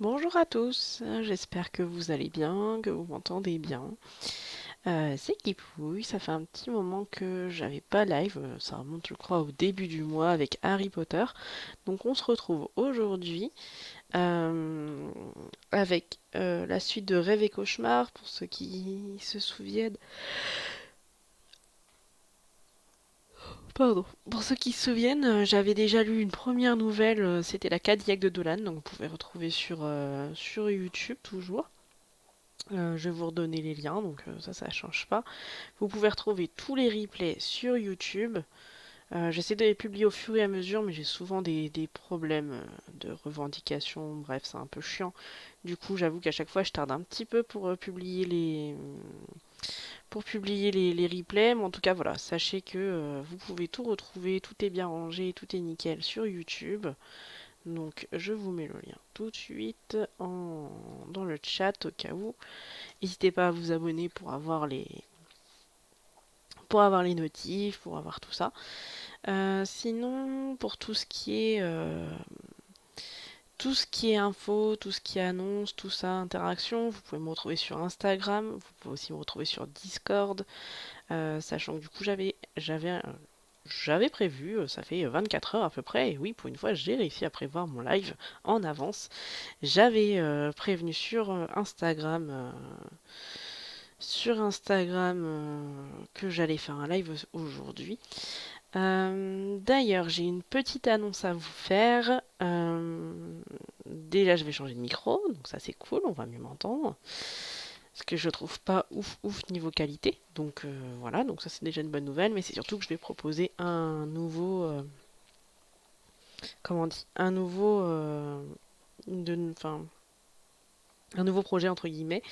Bonjour à tous, j'espère que vous allez bien, que vous m'entendez bien. C'est Kipouille, ça fait un petit moment que j'avais pas live, ça remonte je crois au début du mois avec Harry Potter. Donc on se retrouve aujourd'hui euh, avec la suite de Rêve et Cauchemar pour ceux qui se souviennent. Pardon. Pour ceux qui se souviennent, j'avais déjà lu une première nouvelle, c'était la Cadillac de Dolan, donc vous pouvez retrouver sur YouTube toujours. Je vais vous redonner les liens, donc ça change pas. Vous pouvez retrouver tous les replays sur YouTube. J'essaie de les publier au fur et à mesure, mais j'ai souvent des problèmes de revendication. Bref, c'est un peu chiant. Du coup, j'avoue qu'à chaque fois, je tarde un petit peu pour publier les replays. Mais en tout cas, voilà, sachez que vous pouvez tout retrouver, tout est bien rangé, tout est nickel sur YouTube. Donc, je vous mets le lien tout de suite dans le chat au cas où. N'hésitez pas à vous abonner pour avoir les notifs, pour avoir tout ça. Sinon, pour tout ce qui est info, tout ce qui est annonce, tout ça, interaction, vous pouvez me retrouver sur Instagram, vous pouvez aussi me retrouver sur Discord, sachant que du coup j'avais prévu, ça fait 24 heures à peu près, et oui, pour une fois, j'ai réussi à prévoir mon live en avance. J'avais prévenu sur Instagram que j'allais faire un live aujourd'hui. D'ailleurs, j'ai une petite annonce à vous faire. Déjà, je vais changer de micro, donc ça c'est cool, on va mieux m'entendre. Parce que je trouve pas ouf ouf niveau qualité. Donc voilà, donc ça c'est déjà une bonne nouvelle, mais c'est surtout que je vais proposer un nouveau, comment on dit, enfin, un nouveau projet entre guillemets.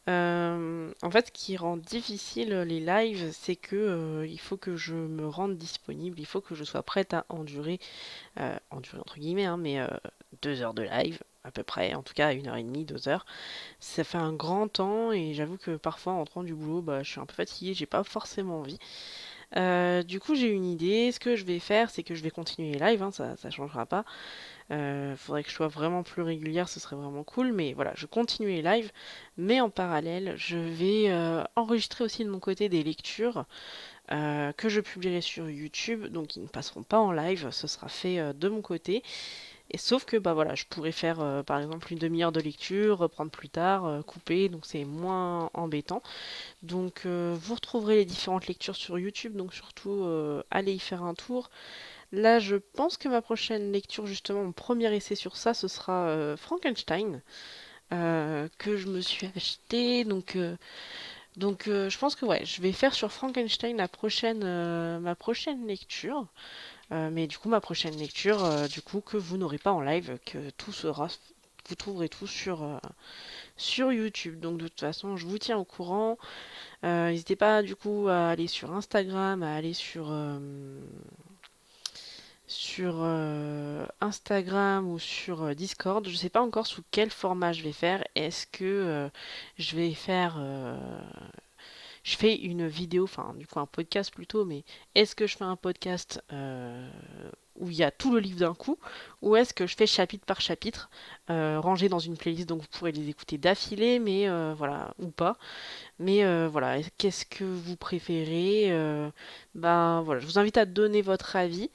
En fait, ce qui rend difficile les lives, c'est que il faut que je me rende disponible, il faut que je sois prête à endurer entre guillemets, hein, mais 2 heures de live à peu près, en tout cas 1 heure et demie, 2 heures. Ça fait un grand temps et j'avoue que parfois en rentrant du boulot, bah, je suis un peu fatiguée, j'ai pas forcément envie. Du coup, j'ai une idée. Ce que je vais faire, c'est que je vais continuer les lives, hein, ça changera pas. Faudrait que je sois vraiment plus régulière, ce serait vraiment cool. Mais voilà, je continue les lives. Mais en parallèle, je vais enregistrer aussi de mon côté des lectures que je publierai sur YouTube. Donc ils ne passeront pas en live, ce sera fait de mon côté. Et sauf que bah voilà, je pourrais faire par exemple une demi-heure de lecture, reprendre plus tard, couper, donc c'est moins embêtant. Donc vous retrouverez les différentes lectures sur YouTube, donc surtout allez y faire un tour. Là, je pense que ma prochaine lecture, justement, mon premier essai sur ça, ce sera Frankenstein, que je me suis acheté. Donc, je pense que ouais, je vais faire sur Frankenstein ma prochaine lecture. Mais du coup, ma prochaine lecture, du coup, que vous n'aurez pas en live, que vous trouverez tout sur YouTube. Donc de toute façon, je vous tiens au courant. N'hésitez pas du coup à aller sur Instagram, à aller sur Instagram ou sur Discord. Je sais pas encore sous quel format je vais faire. Est-ce que je vais faire je fais une vidéo, enfin du coup un podcast plutôt, mais est-ce que je fais un podcast où il y a tout le livre d'un coup, ou est-ce que je fais chapitre par chapitre, rangé dans une playlist, donc vous pourrez les écouter d'affilée, mais voilà, ou pas. Mais voilà, qu'est-ce que vous préférez? Ben voilà, je vous invite à donner votre avis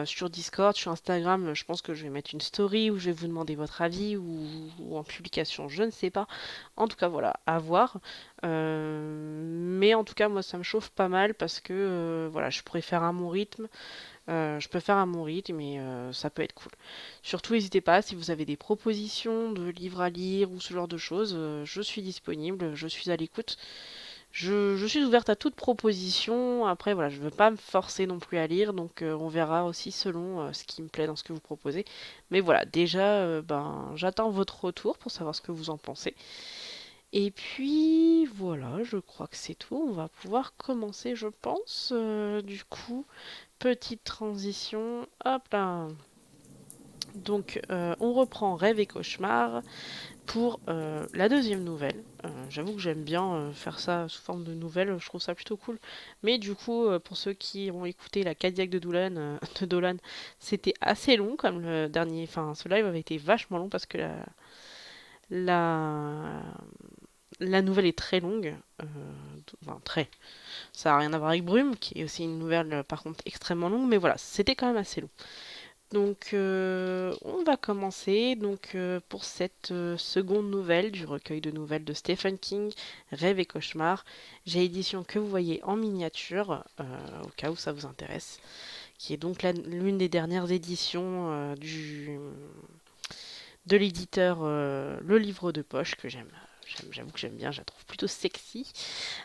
sur Discord, sur Instagram. Je pense que je vais mettre une story où je vais vous demander votre avis ou en publication, je ne sais pas. En tout cas, voilà, à voir. Mais en tout cas, moi, ça me chauffe pas mal parce que voilà, je pourrais faire à mon rythme. Je peux faire à mon rythme et ça peut être cool. Surtout, n'hésitez pas si vous avez des propositions de livres à lire ou ce genre de choses. Je suis disponible, je suis à l'écoute. Je suis ouverte à toute proposition. Après, voilà, je ne veux pas me forcer non plus à lire, donc on verra aussi selon ce qui me plaît dans ce que vous proposez. Mais voilà, déjà, ben, j'attends votre retour pour savoir ce que vous en pensez. Et puis voilà, je crois que c'est tout. On va pouvoir commencer, je pense. Du coup, petite transition. Hop là. Donc, on reprend Rêve et Cauchemar pour la deuxième nouvelle. J'avoue que j'aime bien faire ça sous forme de nouvelle, je trouve ça plutôt cool. Mais du coup, pour ceux qui ont écouté la Cadillac de Dolan, c'était assez long comme le dernier. Enfin, ce live avait été vachement long parce que la, la nouvelle est très longue. Enfin, très. Ça n'a rien à voir avec Brume, qui est aussi une nouvelle par contre extrêmement longue, mais voilà, c'était quand même assez long. Donc, on va commencer pour cette seconde nouvelle du recueil de nouvelles de Stephen King, Rêve et Cauchemar. J'ai l'édition que vous voyez en miniature, au cas où ça vous intéresse, qui est donc l'une des dernières éditions de l'éditeur Le Livre de Poche, que j'aime. J'avoue que j'aime bien, je la trouve plutôt sexy.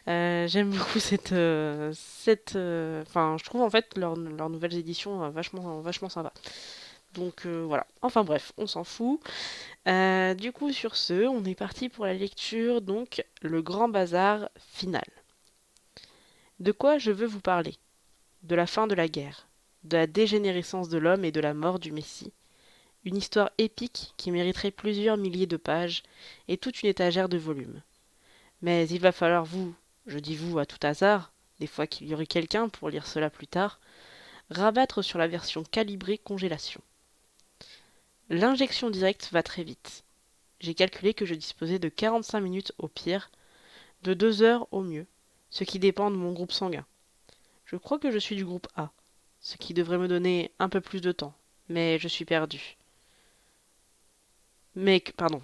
J'aime beaucoup enfin, je trouve en fait leurs nouvelles éditions vachement sympa. Donc voilà. Enfin bref, on s'en fout. Du coup, sur ce, on est parti pour la lecture, donc le grand bazar final. De quoi je veux vous parler? De la fin de la guerre, de la dégénérescence de l'homme et de la mort du Messie. Une histoire épique qui mériterait plusieurs milliers de pages et toute une étagère de volumes. Mais il va falloir je dis vous à tout hasard, des fois qu'il y aurait quelqu'un pour lire cela plus tard, rabattre sur la version calibrée congélation. L'injection directe va très vite. J'ai calculé que je disposais de 45 minutes au pire, de 2 heures au mieux, ce qui dépend de mon groupe sanguin. Je crois que je suis du groupe A, ce qui devrait me donner un peu plus de temps, mais je suis perdu. Pardon,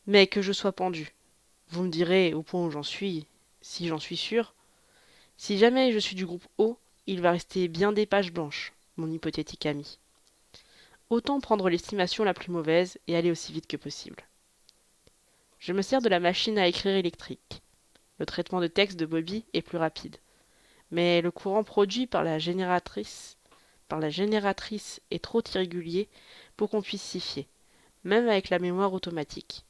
mais que je sois pendu. Vous me direz au point où j'en suis, si j'en suis sûr. Si jamais je suis du groupe O, il va rester bien des pages blanches, mon hypothétique ami. Autant prendre l'estimation la plus mauvaise et aller aussi vite que possible. Je me sers de la machine à écrire électrique. Le traitement de texte de Bobby est plus rapide. Mais le courant produit par la génératrice est trop irrégulier pour qu'on puisse s'y fier, même avec la mémoire automatique.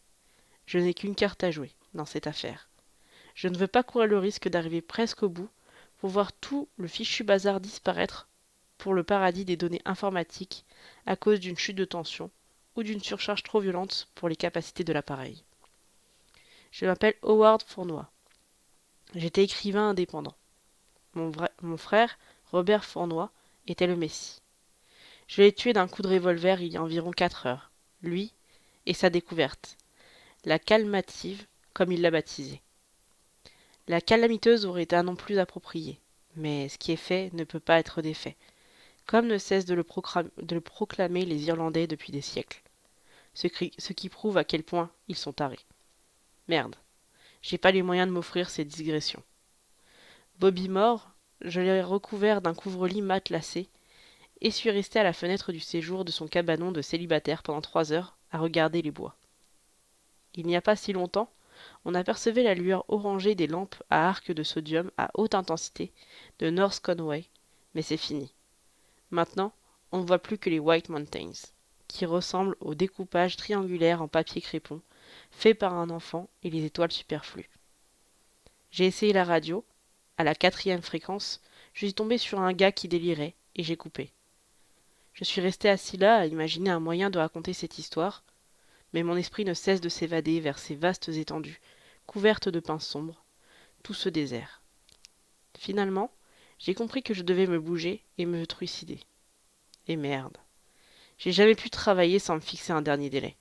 Je n'ai qu'une carte à jouer dans cette affaire. Je ne veux pas courir le risque d'arriver presque au bout pour voir tout le fichu bazar disparaître pour le paradis des données informatiques à cause d'une chute de tension ou d'une surcharge trop violente pour les capacités de l'appareil. Je m'appelle Howard Fournoy. J'étais écrivain indépendant. Mon frère, Robert Fournoy, était le Messie. Je l'ai tué d'un coup de revolver il y a environ 4 heures. Lui et sa découverte. La calmative, comme il l'a baptisée. La calamiteuse aurait été un nom plus approprié. Mais ce qui est fait ne peut pas être défait. Comme ne cessent de le proclamer les Irlandais depuis des siècles. Ce qui prouve à quel point ils sont tarés. Merde. J'ai pas les moyens de m'offrir ces digressions. Bobby mort, je l'ai recouvert d'un couvre-lit matelassé et suis resté à la fenêtre du séjour de son cabanon de célibataire pendant 3 heures à regarder les bois. Il n'y a pas si longtemps, on apercevait la lueur orangée des lampes à arc de sodium à haute intensité de North Conway, mais c'est fini. Maintenant, on ne voit plus que les White Mountains, qui ressemblent au découpage triangulaire en papier crépon fait par un enfant et les étoiles superflues. J'ai essayé la radio. À la 4e fréquence, je suis tombé sur un gars qui délirait, et j'ai coupé. Je suis resté assis là à imaginer un moyen de raconter cette histoire, mais mon esprit ne cesse de s'évader vers ces vastes étendues, couvertes de pins sombres, tout ce désert. Finalement, j'ai compris que je devais me bouger et me trucider. Et merde. J'ai jamais pu travailler sans me fixer un dernier délai.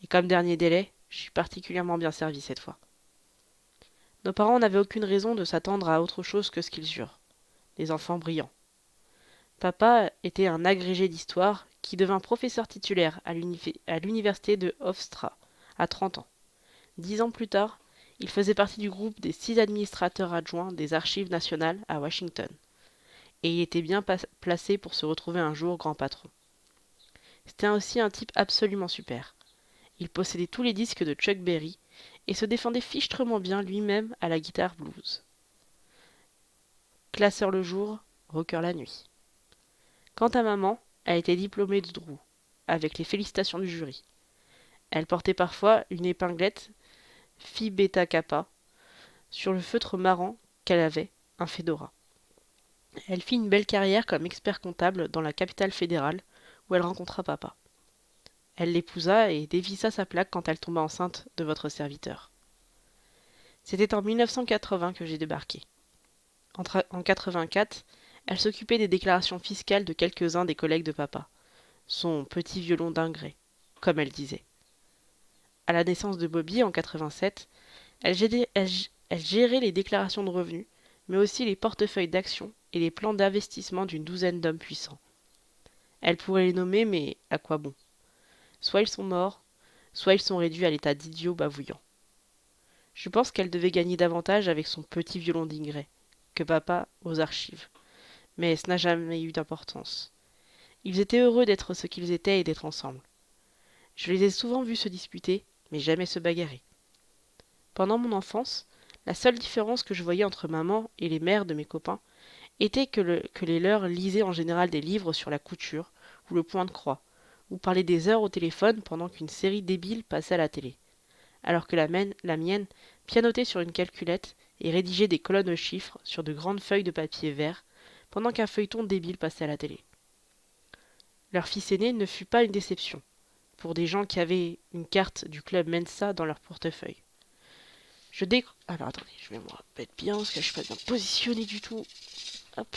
Et comme dernier délai, je suis particulièrement bien servi cette fois. Nos parents n'avaient aucune raison de s'attendre à autre chose que ce qu'ils eurent. Des enfants brillants. Papa était un agrégé d'histoire qui devint professeur titulaire à l'université de Hofstra à 30 ans. 10 ans plus tard, il faisait partie du groupe des 6 administrateurs adjoints des Archives nationales à Washington. Et il était bien placé pour se retrouver un jour grand patron. C'était aussi un type absolument super. Il possédait tous les disques de Chuck Berry et se défendait fichtrement bien lui-même à la guitare blues. Classeur le jour, rocker la nuit. Quant à maman, elle était diplômée de Drew, avec les félicitations du jury. Elle portait parfois une épinglette Phi Beta Kappa sur le feutre marrant qu'elle avait, un fedora. Elle fit une belle carrière comme expert comptable dans la capitale fédérale, où elle rencontra papa. Elle l'épousa et dévissa sa plaque quand elle tomba enceinte de votre serviteur. C'était en 1980 que j'ai débarqué. En 84, elle s'occupait des déclarations fiscales de quelques-uns des collègues de papa, son petit violon d'ingré, comme elle disait. À la naissance de Bobby en 87, elle gérait les déclarations de revenus, mais aussi les portefeuilles d'actions et les plans d'investissement d'une douzaine d'hommes puissants. Elle pourrait les nommer, mais à quoi bon? Soit ils sont morts, soit ils sont réduits à l'état d'idiots bavouillants. Je pense qu'elle devait gagner davantage avec son petit violon d'Ingray que papa aux archives, mais ce n'a jamais eu d'importance. Ils étaient heureux d'être ce qu'ils étaient et d'être ensemble. Je les ai souvent vus se disputer, mais jamais se bagarrer. Pendant mon enfance, la seule différence que je voyais entre maman et les mères de mes copains était que les leurs lisaient en général des livres sur la couture ou le point de croix, ou parlaient des heures au téléphone pendant qu'une série débile passait à la télé, alors que la mienne pianotait sur une calculette et rédigeait des colonnes de chiffres sur de grandes feuilles de papier vert pendant qu'un feuilleton débile passait à la télé. Leur fils aîné ne fut pas une déception, pour des gens qui avaient une carte du club Mensa dans leur portefeuille. Alors attendez, je vais me mettre bien parce que je suis pas bien positionnée du tout. Hop.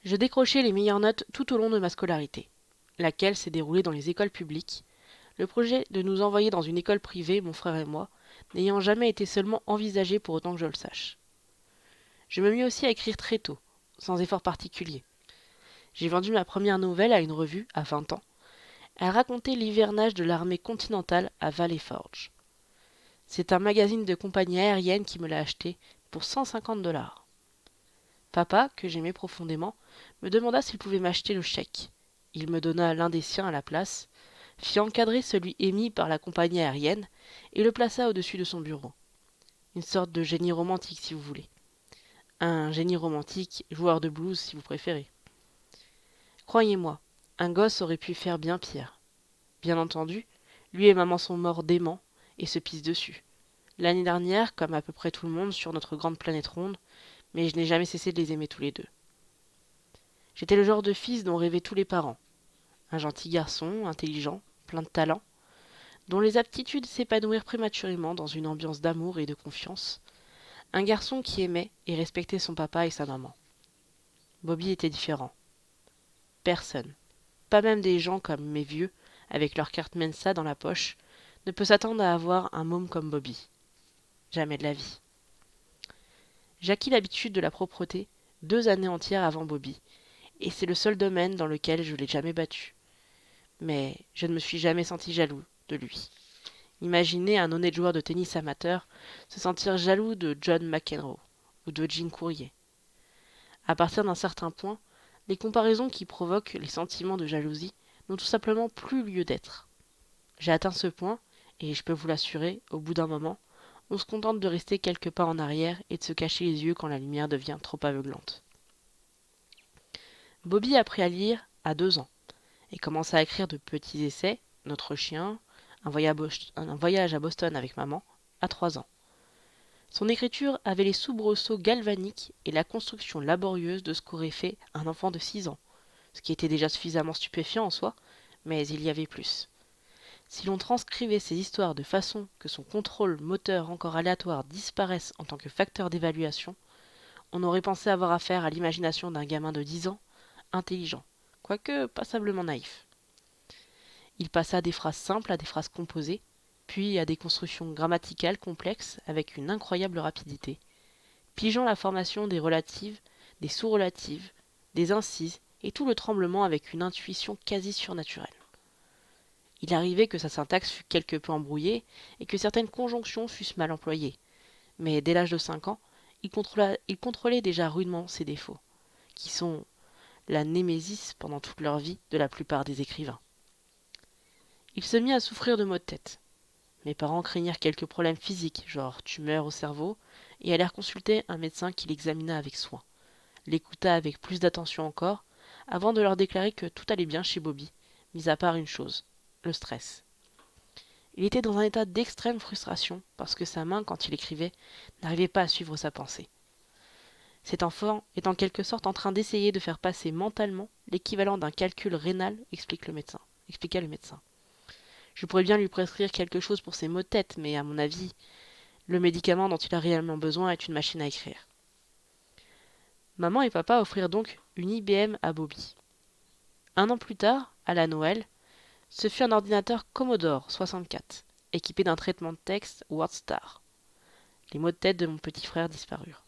Je décrochais les meilleures notes tout au long de ma scolarité, laquelle s'est déroulée dans les écoles publiques. Le projet de nous envoyer dans une école privée, mon frère et moi, n'ayant jamais été seulement envisagé pour autant que je le sache. Je me mis aussi à écrire très tôt, sans effort particulier. J'ai vendu ma première nouvelle à une revue à 20 ans. Elle racontait l'hivernage de l'armée continentale à Valley Forge. C'est un magazine de compagnie aérienne qui me l'a acheté pour 150 $. Papa, que j'aimais profondément, me demanda s'il pouvait m'acheter le chèque. Il me donna l'un des siens à la place, fit encadrer celui émis par la compagnie aérienne et le plaça au-dessus de son bureau. Une sorte de génie romantique, si vous voulez. Un génie romantique, joueur de blues, si vous préférez. Croyez-moi, un gosse aurait pu faire bien pire. Bien entendu, lui et maman sont morts d'aimant et se pissent dessus. L'année dernière, comme à peu près tout le monde sur notre grande planète ronde, mais je n'ai jamais cessé de les aimer tous les deux. J'étais le genre de fils dont rêvaient tous les parents. Un gentil garçon, intelligent, plein de talent, dont les aptitudes s'épanouirent prématurément dans une ambiance d'amour et de confiance. Un garçon qui aimait et respectait son papa et sa maman. Bobby était différent. Personne, pas même des gens comme mes vieux, avec leur carte Mensa dans la poche, ne peut s'attendre à avoir un môme comme Bobby. Jamais de la vie. J'acquis l'habitude de la propreté 2 années entières avant Bobby, et c'est le seul domaine dans lequel je l'ai jamais battu. Mais je ne me suis jamais senti jaloux de lui. Imaginez un honnête joueur de tennis amateur se sentir jaloux de John McEnroe ou de Jim Courier. À partir d'un certain point, les comparaisons qui provoquent les sentiments de jalousie n'ont tout simplement plus lieu d'être. J'ai atteint ce point, et je peux vous l'assurer, au bout d'un moment, on se contente de rester quelques pas en arrière et de se cacher les yeux quand la lumière devient trop aveuglante. Bobby apprit à lire à 2 ans et commença à écrire de petits essais, Notre chien, un voyage à Boston avec maman, à 3 ans. Son écriture avait les soubresauts galvaniques et la construction laborieuse de ce qu'aurait fait un enfant de 6 ans, ce qui était déjà suffisamment stupéfiant en soi, mais il y avait plus. Si l'on transcrivait ces histoires de façon que son contrôle moteur encore aléatoire disparaisse en tant que facteur d'évaluation, on aurait pensé avoir affaire à l'imagination d'un gamin de 10 ans, intelligent, quoique passablement naïf. Il passa des phrases simples à des phrases composées, puis à des constructions grammaticales complexes avec une incroyable rapidité, pigeant la formation des relatives, des sous-relatives, des incises et tout le tremblement avec une intuition quasi surnaturelle. Il arrivait que sa syntaxe fût quelque peu embrouillée et que certaines conjonctions fussent mal employées, mais dès l'âge de 5 ans, il contrôlait déjà rudement ses défauts, qui sont la némésis pendant toute leur vie de la plupart des écrivains. Il se mit à souffrir de maux de tête. Mes parents craignirent quelques problèmes physiques, genre tumeur au cerveau, et allèrent consulter un médecin qui l'examina avec soin, l'écouta avec plus d'attention encore, avant de leur déclarer que tout allait bien chez Bobby, mis à part une chose, le stress. Il était dans un état d'extrême frustration, parce que sa main, quand il écrivait, n'arrivait pas à suivre sa pensée. Cet enfant est en quelque sorte en train d'essayer de faire passer mentalement l'équivalent d'un calcul rénal, expliqua le médecin. Je pourrais bien lui prescrire quelque chose pour ses maux de tête, mais à mon avis, le médicament dont il a réellement besoin est une machine à écrire. Maman et papa offrirent donc une IBM à Bobby. Un an plus tard, à la Noël, ce fut un ordinateur Commodore 64, équipé d'un traitement de texte WordStar. Les mots de tête de mon petit frère disparurent.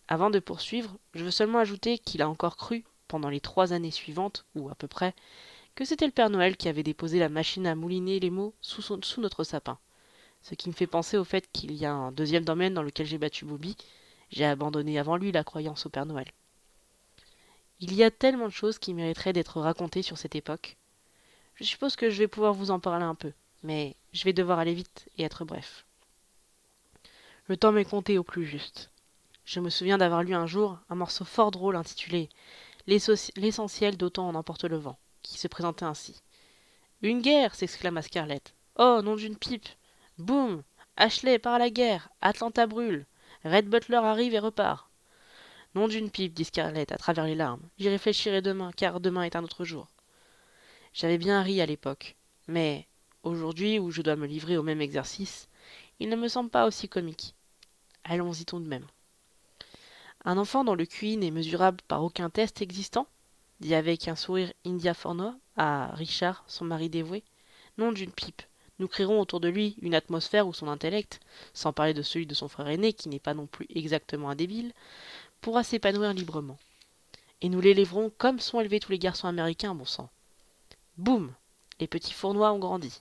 Avant de poursuivre, je veux seulement ajouter qu'il a encore cru, pendant les 3 années suivantes, ou à peu près, que c'était le Père Noël qui avait déposé la machine à mouliner les mots sous notre sapin. Ce qui me fait penser au fait qu'il y a un deuxième domaine dans lequel j'ai battu Bobby. J'ai abandonné avant lui la croyance au Père Noël. Il y a tellement de choses qui mériteraient d'être racontées sur cette époque. Je suppose que je vais pouvoir vous en parler un peu, mais je vais devoir aller vite et être bref. Le temps m'est compté au plus juste. Je me souviens d'avoir lu un jour un morceau fort drôle intitulé L'essentiel d'autant en emporte le vent, qui se présentait ainsi. Une guerre s'exclama Scarlett. Oh, nom d'une pipe. Boum. Ashley part à la guerre. Atlanta brûle. Red Butler arrive et repart. Nom d'une pipe, dit Scarlett à travers les larmes. J'y réfléchirai demain, car demain est un autre jour. J'avais bien ri à l'époque, mais aujourd'hui, où je dois me livrer au même exercice, il ne me semble pas aussi comique. Allons-y tout de même. Un enfant dont le QI n'est mesurable par aucun test existant, dit avec un sourire indiafornois à Richard, son mari dévoué. Nom d'une pipe. Nous créerons autour de lui une atmosphère où son intellect, sans parler de celui de son frère aîné qui n'est pas non plus exactement un débile, pourra s'épanouir librement. Et nous l'élèverons comme sont élevés tous les garçons américains, bon sang. Boum. Les petits fournois ont grandi.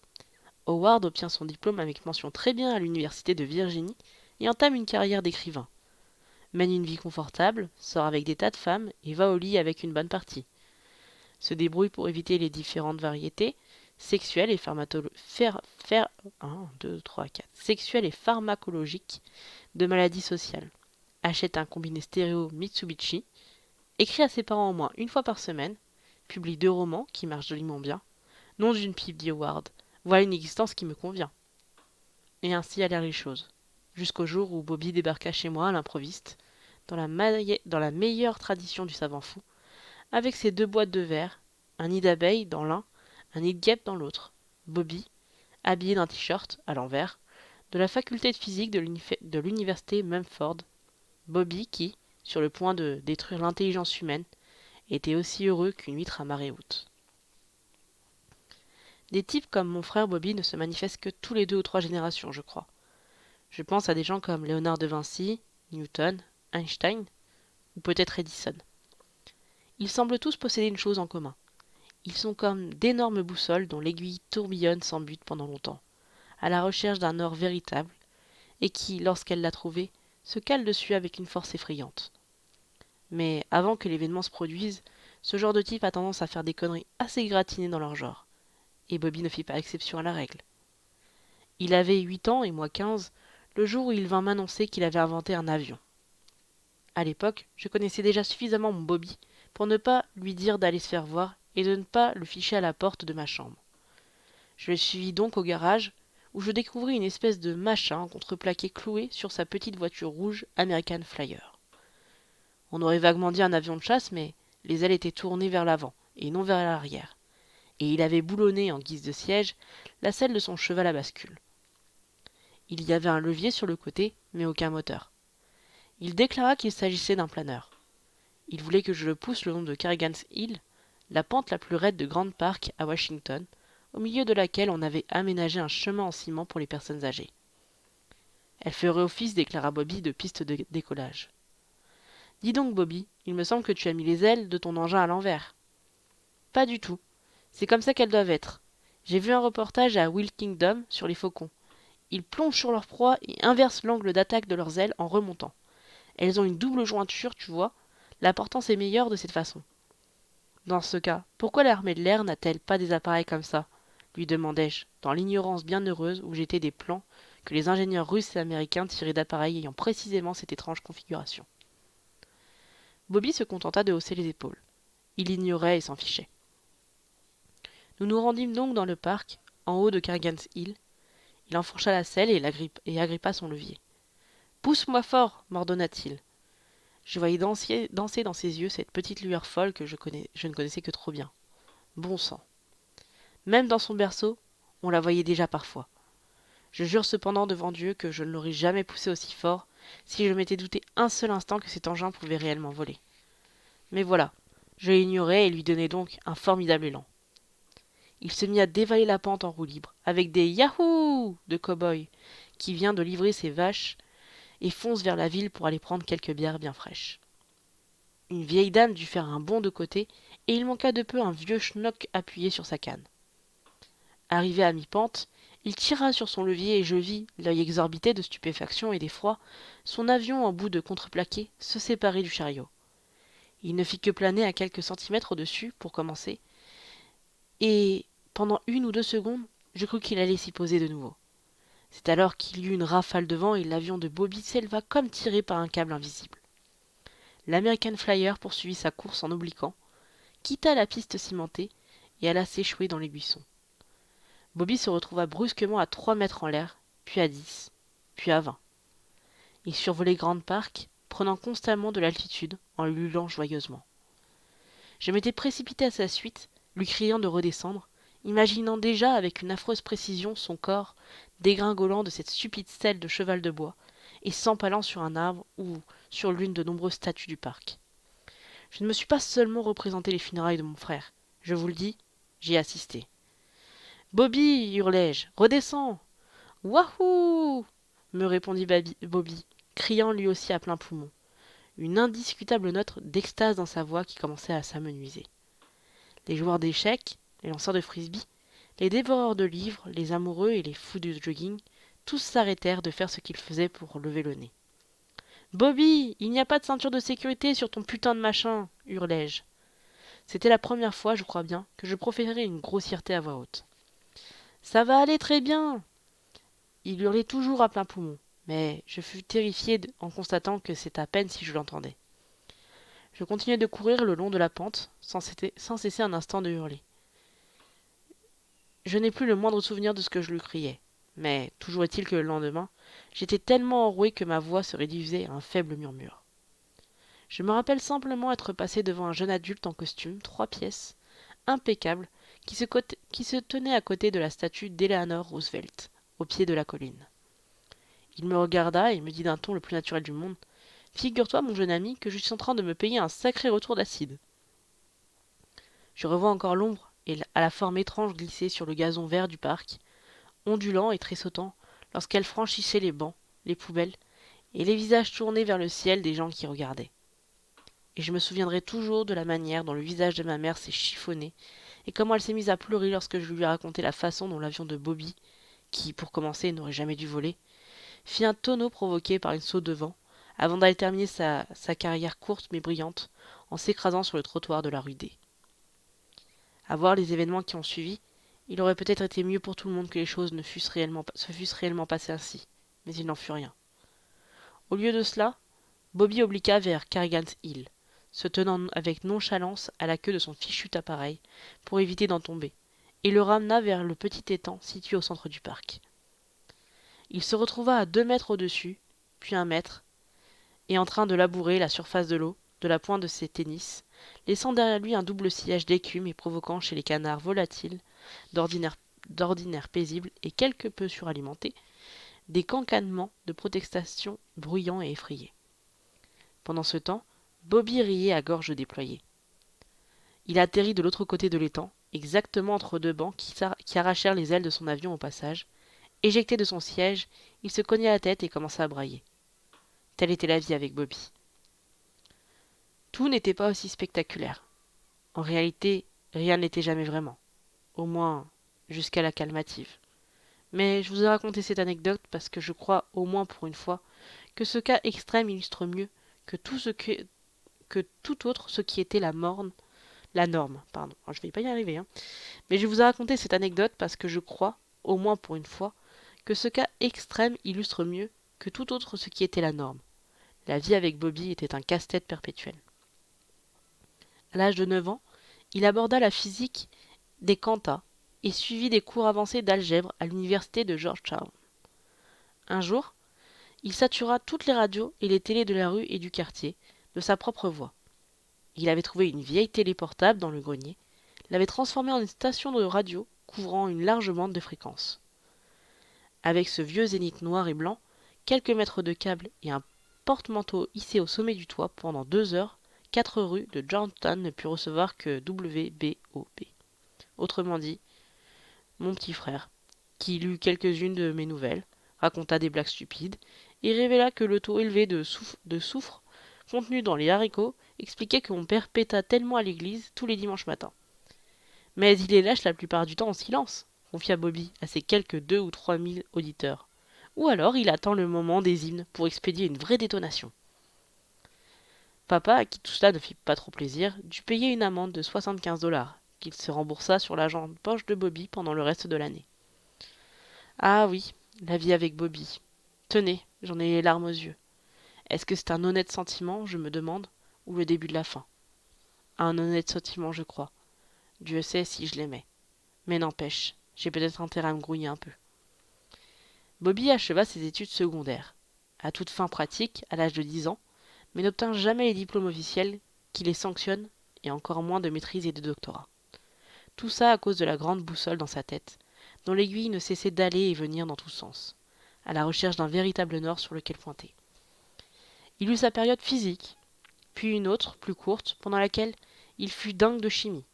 Howard obtient son diplôme avec mention très bien à l'université de Virginie et entame une carrière d'écrivain. Mène une vie confortable, sort avec des tas de femmes et va au lit avec une bonne partie. Se débrouille pour éviter les différentes variétés sexuelles et sexuelles et pharmacologiques de maladies sociales. Achète un combiné stéréo Mitsubishi, écrit à ses parents au moins une fois par semaine, publie 2 romans qui marchent joliment bien. Nom d'une pipe, dit Howard. Voilà une existence qui me convient. Et ainsi allèrent les choses. Jusqu'au jour où Bobby débarqua chez moi à l'improviste, dans la meilleure tradition du savant fou, avec ses 2 boîtes de verre, un nid d'abeilles dans l'un, un nid de guêpe dans l'autre. Bobby, habillé d'un t-shirt, à l'envers, de la faculté de physique de l'université Mumford. Bobby qui, sur le point de détruire l'intelligence humaine, était aussi heureux qu'une huître à marée haute. Des types comme mon frère Bobby ne se manifestent que tous les 2 ou 3 générations, je crois. Je pense à des gens comme Léonard de Vinci, Newton, Einstein, ou peut-être Edison. Ils semblent tous posséder une chose en commun. Ils sont comme d'énormes boussoles dont l'aiguille tourbillonne sans but pendant longtemps, à la recherche d'un or véritable, et qui, lorsqu'elle l'a trouvé, se cale dessus avec une force effrayante. Mais avant que l'événement se produise, ce genre de type a tendance à faire des conneries assez gratinées dans leur genre. Et Bobby ne fit pas exception à la règle. Il avait 8 ans et moi 15, le jour où il vint m'annoncer qu'il avait inventé un avion. À l'époque, je connaissais déjà suffisamment mon Bobby pour ne pas lui dire d'aller se faire voir et de ne pas le ficher à la porte de ma chambre. Je le suivis donc au garage, où je découvris une espèce de machin en contreplaqué cloué sur sa petite voiture rouge American Flyer. On aurait vaguement dit un avion de chasse, mais les ailes étaient tournées vers l'avant et non vers l'arrière, et il avait boulonné en guise de siège la selle de son cheval à bascule. Il y avait un levier sur le côté, mais aucun moteur. Il déclara qu'il s'agissait d'un planeur. Il voulait que je le pousse le long de Carrigan's Hill, la pente la plus raide de Grand Park à Washington, au milieu de laquelle on avait aménagé un chemin en ciment pour les personnes âgées. Elle ferait office, déclara Bobby, de piste de décollage. Dis donc, Bobby, il me semble que tu as mis les ailes de ton engin à l'envers. Pas du tout. C'est comme ça qu'elles doivent être. J'ai vu un reportage à Will Kingdom sur les faucons. Ils plongent sur leur proie et inversent l'angle d'attaque de leurs ailes en remontant. Elles ont une double jointure, tu vois. La portance est meilleure de cette façon. Dans ce cas, pourquoi l'armée de l'air n'a-t-elle pas des appareils comme ça lui demandai-je, dans l'ignorance bienheureuse où j'étais des plans que les ingénieurs russes et américains tiraient d'appareils ayant précisément cette étrange configuration. Bobby se contenta de hausser les épaules. Il ignorait et s'en fichait. Nous nous rendîmes donc dans le parc, en haut de Carrigan's Hill. Il enfourcha la selle et agrippa son levier. « Pousse-moi fort » m'ordonna-t-il. Je voyais danser dans ses yeux cette petite lueur folle que je ne connaissais que trop bien. Bon sang. Même dans son berceau, on la voyait déjà parfois. Je jure cependant devant Dieu que je ne l'aurais jamais poussé aussi fort si je m'étais douté un seul instant que cet engin pouvait réellement voler. Mais voilà, je l'ignorais et lui donnais donc un formidable élan. Il se mit à dévaler la pente en roue libre, avec des Yahoo de cow-boy, qui vient de livrer ses vaches et fonce vers la ville pour aller prendre quelques bières bien fraîches. Une vieille dame dut faire un bond de côté, et il manqua de peu un vieux schnock appuyé sur sa canne. Arrivé à mi-pente, il tira sur son levier et je vis, l'œil exorbité de stupéfaction et d'effroi, son avion en bout de contreplaqué se séparer du chariot. Il ne fit que planer à quelques centimètres au-dessus, pour commencer, et, pendant 1 ou 2 secondes, je crus qu'il allait s'y poser de nouveau. C'est alors qu'il y eut une rafale de vent et l'avion de Bobby s'éleva comme tiré par un câble invisible. L'American Flyer poursuivit sa course en obliquant, quitta la piste cimentée et alla s'échouer dans les buissons. Bobby se retrouva brusquement à 3 mètres en l'air, puis à 10, puis à 20. Il survolait Grand Park, prenant constamment de l'altitude en ululant joyeusement. Je m'étais précipité à sa suite, lui criant de redescendre, imaginant déjà avec une affreuse précision son corps dégringolant de cette stupide selle de cheval de bois et s'empalant sur un arbre ou sur l'une de nombreuses statues du parc. Je ne me suis pas seulement représenté les funérailles de mon frère, je vous le dis, j'y ai assisté. Bobby, hurlai-je, redescends. Wahou me répondit Bobby, criant lui aussi à plein poumon, une indiscutable note d'extase dans sa voix qui commençait à s'amenuiser. Les joueurs d'échecs, les lanceurs de frisbee, les dévoreurs de livres, les amoureux et les fous du jogging, tous s'arrêtèrent de faire ce qu'ils faisaient pour lever le nez. Bobby, il n'y a pas de ceinture de sécurité sur ton putain de machin, hurlai-je. C'était la première fois, je crois bien, que je proférais une grossièreté à voix haute. Ça va aller très bien. Il hurlait toujours à plein poumon, mais je fus terrifié en constatant que c'est à peine si je l'entendais. Je continuai de courir le long de la pente, sans cesser un instant de hurler. Je n'ai plus le moindre souvenir de ce que je lui criais, mais toujours est-il que le lendemain, j'étais tellement enroué que ma voix se réduisait à un faible murmure. Je me rappelle simplement être passé devant un jeune adulte en costume, 3 pièces, impeccable, qui se tenait à côté de la statue d'Eleanor Roosevelt, au pied de la colline. Il me regarda et me dit d'un ton le plus naturel du monde, « Figure-toi, mon jeune ami, que je suis en train de me payer un sacré retour d'acide. » Je revois encore l'ombre à la forme étrange glisser sur le gazon vert du parc, ondulant et tressautant lorsqu'elle franchissait les bancs, les poubelles, et les visages tournés vers le ciel des gens qui regardaient. Et je me souviendrai toujours de la manière dont le visage de ma mère s'est chiffonné, et comment elle s'est mise à pleurer lorsque je lui ai raconté la façon dont l'avion de Bobby, qui, pour commencer, n'aurait jamais dû voler, fit un tonneau provoqué par une saute de vent, avant d'aller terminer sa carrière courte mais brillante, en s'écrasant sur le trottoir de la rue D. À voir les événements qui ont suivi, il aurait peut-être été mieux pour tout le monde que les choses se fussent réellement passées ainsi, mais il n'en fut rien. Au lieu de cela, Bobby obliqua vers Carrigan's Hill, se tenant avec nonchalance à la queue de son fichu appareil pour éviter d'en tomber, et le ramena vers le petit étang situé au centre du parc. Il se retrouva à 2 mètres au-dessus, puis 1 mètre, et en train de labourer la surface de l'eau de la pointe de ses tennis, laissant derrière lui un double sillage d'écume et provoquant chez les canards volatiles, d'ordinaire paisibles et quelque peu suralimentés, des cancanements de protestation bruyants et effrayés. Pendant ce temps, Bobby riait à gorge déployée. Il atterrit de l'autre côté de l'étang, exactement entre 2 bancs qui arrachèrent les ailes de son avion au passage. Éjecté de son siège, il se cogna la tête et commença à brailler. Telle était la vie avec Bobby. Tout n'était pas aussi spectaculaire. En réalité, rien n'était jamais vraiment. Au moins, jusqu'à la calmative. Mais je vous ai raconté cette anecdote parce que je crois, au moins pour une fois, que ce cas extrême illustre mieux que tout autre ce qui était la norme, pardon. Alors, je vais pas y arriver, hein. Mais je vous ai raconté cette anecdote parce que je crois, au moins pour une fois, que ce cas extrême illustre mieux que tout autre ce qui était la norme. La vie avec Bobby était un casse-tête perpétuel. À l'âge de 9 ans, il aborda la physique des quantas et suivit des cours avancés d'algèbre à l'université de Georgetown. Un jour, il satura toutes les radios et les télés de la rue et du quartier, de sa propre voix. Il avait trouvé une vieille télé portable dans le grenier, l'avait transformée en une station de radio couvrant une large bande de fréquences. Avec ce vieux zénith noir et blanc, quelques mètres de câbles et un porte-manteau hissé au sommet du toit, pendant 2 heures, 4 rues de Georgetown ne put recevoir que WBOB. Autrement dit, mon petit frère, qui lut quelques-unes de mes nouvelles, raconta des blagues stupides, et révéla que le taux élevé de soufre contenu dans les haricots expliquait que mon père péta tellement à l'église tous les dimanches matins. Mais il les lâche la plupart du temps en silence, confia Bobby à ses quelques 2 ou 3 000 auditeurs. Ou alors il attend le moment des hymnes pour expédier une vraie détonation. Papa, à qui tout cela ne fit pas trop plaisir, dut payer une amende de 75 $, qu'il se remboursa sur l'argent de poche de Bobby pendant le reste de l'année. Ah oui, la vie avec Bobby. Tenez, j'en ai les larmes aux yeux. Est-ce que c'est un honnête sentiment, je me demande, ou le début de la fin? Un honnête sentiment, je crois. Dieu sait si je l'aimais. Mais n'empêche, j'ai peut-être intérêt à me grouiller un peu. Bobby acheva ses études secondaires, à toute fin pratique, à l'âge de 10 ans, mais n'obtint jamais les diplômes officiels qui les sanctionnent, et encore moins de maîtrise et de doctorat. Tout ça à cause de la grande boussole dans sa tête, dont l'aiguille ne cessait d'aller et venir dans tous sens, à la recherche d'un véritable nord sur lequel pointer. Il eut sa période physique, puis une autre, plus courte, pendant laquelle il fut dingue de chimie.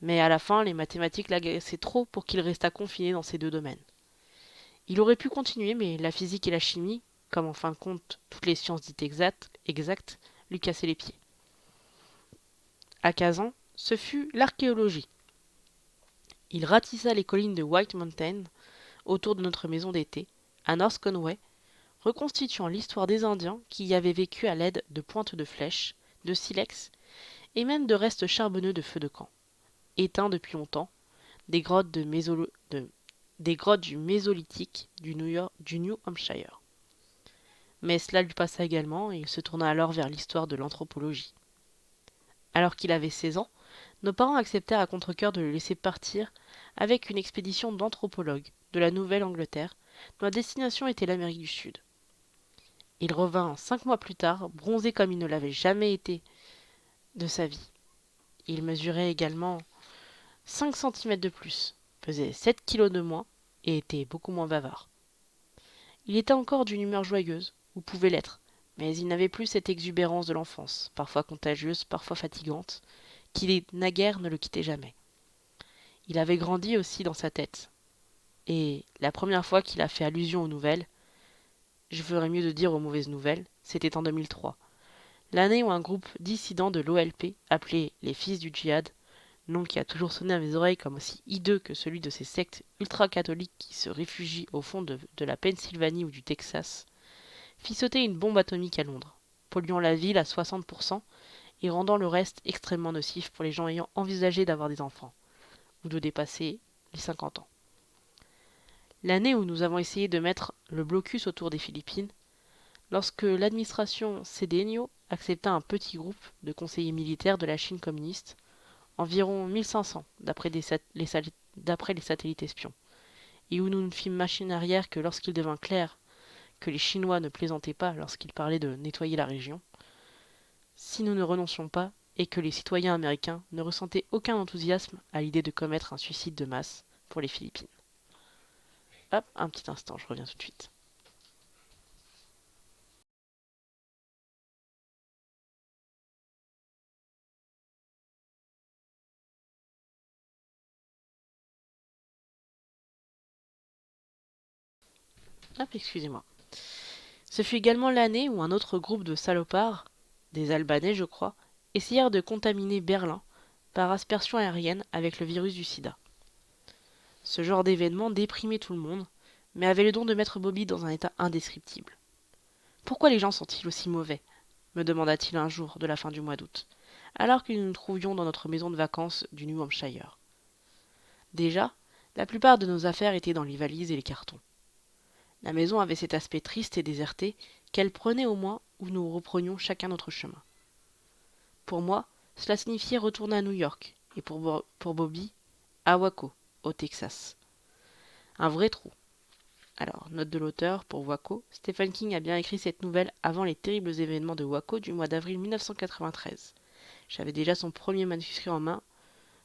Mais à la fin, les mathématiques l'agaçaient trop pour qu'il restât confiné dans ces 2 domaines. Il aurait pu continuer, mais la physique et la chimie, comme en fin de compte toutes les sciences dites exactes, lui cassaient les pieds. À 15 ans, ce fut l'archéologie. Il ratissa les collines de White Mountain autour de notre maison d'été, à North Conway, reconstituant l'histoire des Indiens qui y avaient vécu à l'aide de pointes de flèches, de silex et même de restes charbonneux de feux de camp, éteints depuis longtemps, des grottes du Mésolithique du New Hampshire. Mais cela lui passa également et il se tourna alors vers l'histoire de l'anthropologie. Alors qu'il avait 16 ans, nos parents acceptèrent à contre-cœur de le laisser partir avec une expédition d'anthropologues de la Nouvelle-Angleterre, dont la destination était l'Amérique du Sud. Il revint 5 mois plus tard, bronzé comme il ne l'avait jamais été de sa vie. Il mesurait également 5 centimètres de plus, pesait 7 kilos de moins et était beaucoup moins bavard. Il était encore d'une humeur joyeuse, ou pouvait l'être, mais il n'avait plus cette exubérance de l'enfance, parfois contagieuse, parfois fatigante, qui naguère ne le quittait jamais. Il avait grandi aussi dans sa tête, et la première fois qu'il a fait allusion aux nouvelles, je ferais mieux de dire aux mauvaises nouvelles, c'était en 2003, l'année où un groupe dissident de l'OLP, appelé les Fils du Djihad, nom qui a toujours sonné à mes oreilles comme aussi hideux que celui de ces sectes ultra-catholiques qui se réfugient au fond de la Pennsylvanie ou du Texas, fit sauter une bombe atomique à Londres, polluant la ville à 60% et rendant le reste extrêmement nocif pour les gens ayant envisagé d'avoir des enfants, ou de dépasser les 50 ans. L'année où nous avons essayé de mettre le blocus autour des Philippines, lorsque l'administration Cedeno accepta un petit groupe de conseillers militaires de la Chine communiste, environ 1500 d'après les satellites espions, et où nous ne fîmes machine arrière que lorsqu'il devint clair que les Chinois ne plaisantaient pas lorsqu'ils parlaient de nettoyer la région, si nous ne renoncions pas et que les citoyens américains ne ressentaient aucun enthousiasme à l'idée de commettre un suicide de masse pour les Philippines. Hop, un petit instant, je reviens tout de suite. Hop, excusez-moi. Ce fut également l'année où un autre groupe de salopards, des Albanais je crois, essayèrent de contaminer Berlin par aspersion aérienne avec le virus du sida. Ce genre d'événement déprimait tout le monde, mais avait le don de mettre Bobby dans un état indescriptible. Pourquoi les gens sont-ils aussi mauvais me demanda-t-il un jour de la fin du mois d'août, alors que nous nous trouvions dans notre maison de vacances du New Hampshire. Déjà, la plupart de nos affaires étaient dans les valises et les cartons. La maison avait cet aspect triste et déserté qu'elle prenait au moins où nous reprenions chacun notre chemin. Pour moi, cela signifiait retourner à New York, et pour Bobby, à Waco, au Texas. Un vrai trou. Alors, note de l'auteur pour Waco, Stephen King a bien écrit cette nouvelle avant les terribles événements de Waco du mois d'avril 1993. J'avais déjà son premier manuscrit en main,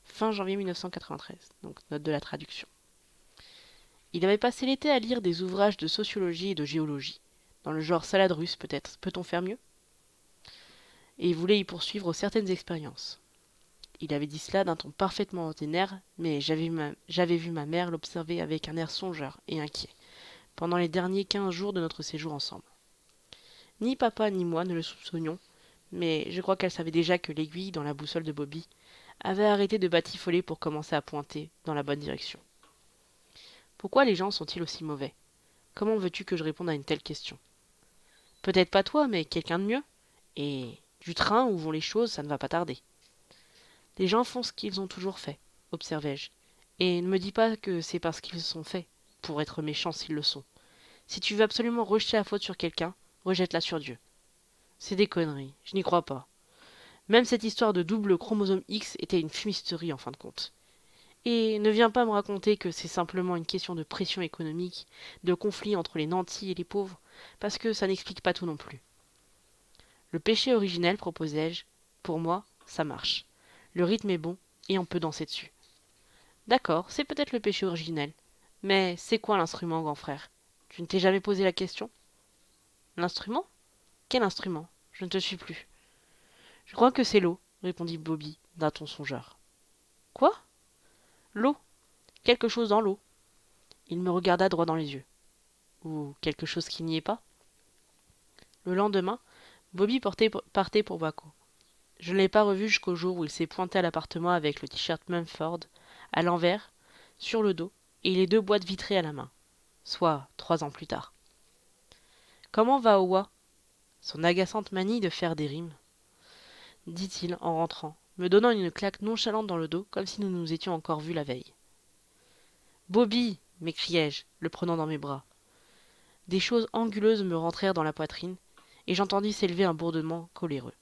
fin janvier 1993, donc note de la traduction. Il avait passé l'été à lire des ouvrages de sociologie et de géologie, dans le genre salade russe peut-être, peut-on faire mieux? Et il voulait y poursuivre certaines expériences. Il avait dit cela d'un ton parfaitement ordinaire, mais j'avais vu ma mère l'observer avec un air songeur et inquiet, pendant les derniers 15 jours de notre séjour ensemble. Ni papa ni moi ne le soupçonnions, mais je crois qu'elle savait déjà que l'aiguille dans la boussole de Bobby avait arrêté de batifoler pour commencer à pointer dans la bonne direction. Pourquoi les gens sont-ils aussi mauvais? Comment veux-tu que je réponde à une telle question? Peut-être pas toi, mais quelqu'un de mieux. Et du train où vont les choses, ça ne va pas tarder. Les gens font ce qu'ils ont toujours fait, observai-je. Et ne me dis pas que c'est parce qu'ils sont faits, pour être méchants s'ils le sont. Si tu veux absolument rejeter la faute sur quelqu'un, rejette-la sur Dieu. C'est des conneries, je n'y crois pas. Même cette histoire de double chromosome X était une fumisterie en fin de compte. Et ne viens pas me raconter que c'est simplement une question de pression économique, de conflit entre les nantis et les pauvres, parce que ça n'explique pas tout non plus. Le péché originel, proposai-je, pour moi, ça marche. Le rythme est bon, et on peut danser dessus. D'accord, c'est peut-être le péché originel. Mais c'est quoi l'instrument, grand frère? Tu ne t'es jamais posé la question? L'instrument? Quel instrument? Je ne te suis plus. Je crois que c'est l'eau, répondit Bobby d'un ton songeur. Quoi? L'eau? Quelque chose dans l'eau. Il me regarda droit dans les yeux. Ou quelque chose qui n'y est pas? Le lendemain, Bobby partait pour Waco. Je ne l'ai pas revu jusqu'au jour où il s'est pointé à l'appartement avec le t-shirt Mumford, à l'envers, sur le dos, et les 2 boîtes vitrées à la main. Soit 3 ans plus tard. Comment va Owa? Son agaçante manie de faire des rimes, dit-il en rentrant, me donnant une claque nonchalante dans le dos, comme si nous nous étions encore vus la veille. Bobby! M'écriai-je, le prenant dans mes bras. Des choses anguleuses me rentrèrent dans la poitrine, et j'entendis s'élever un bourdonnement coléreux.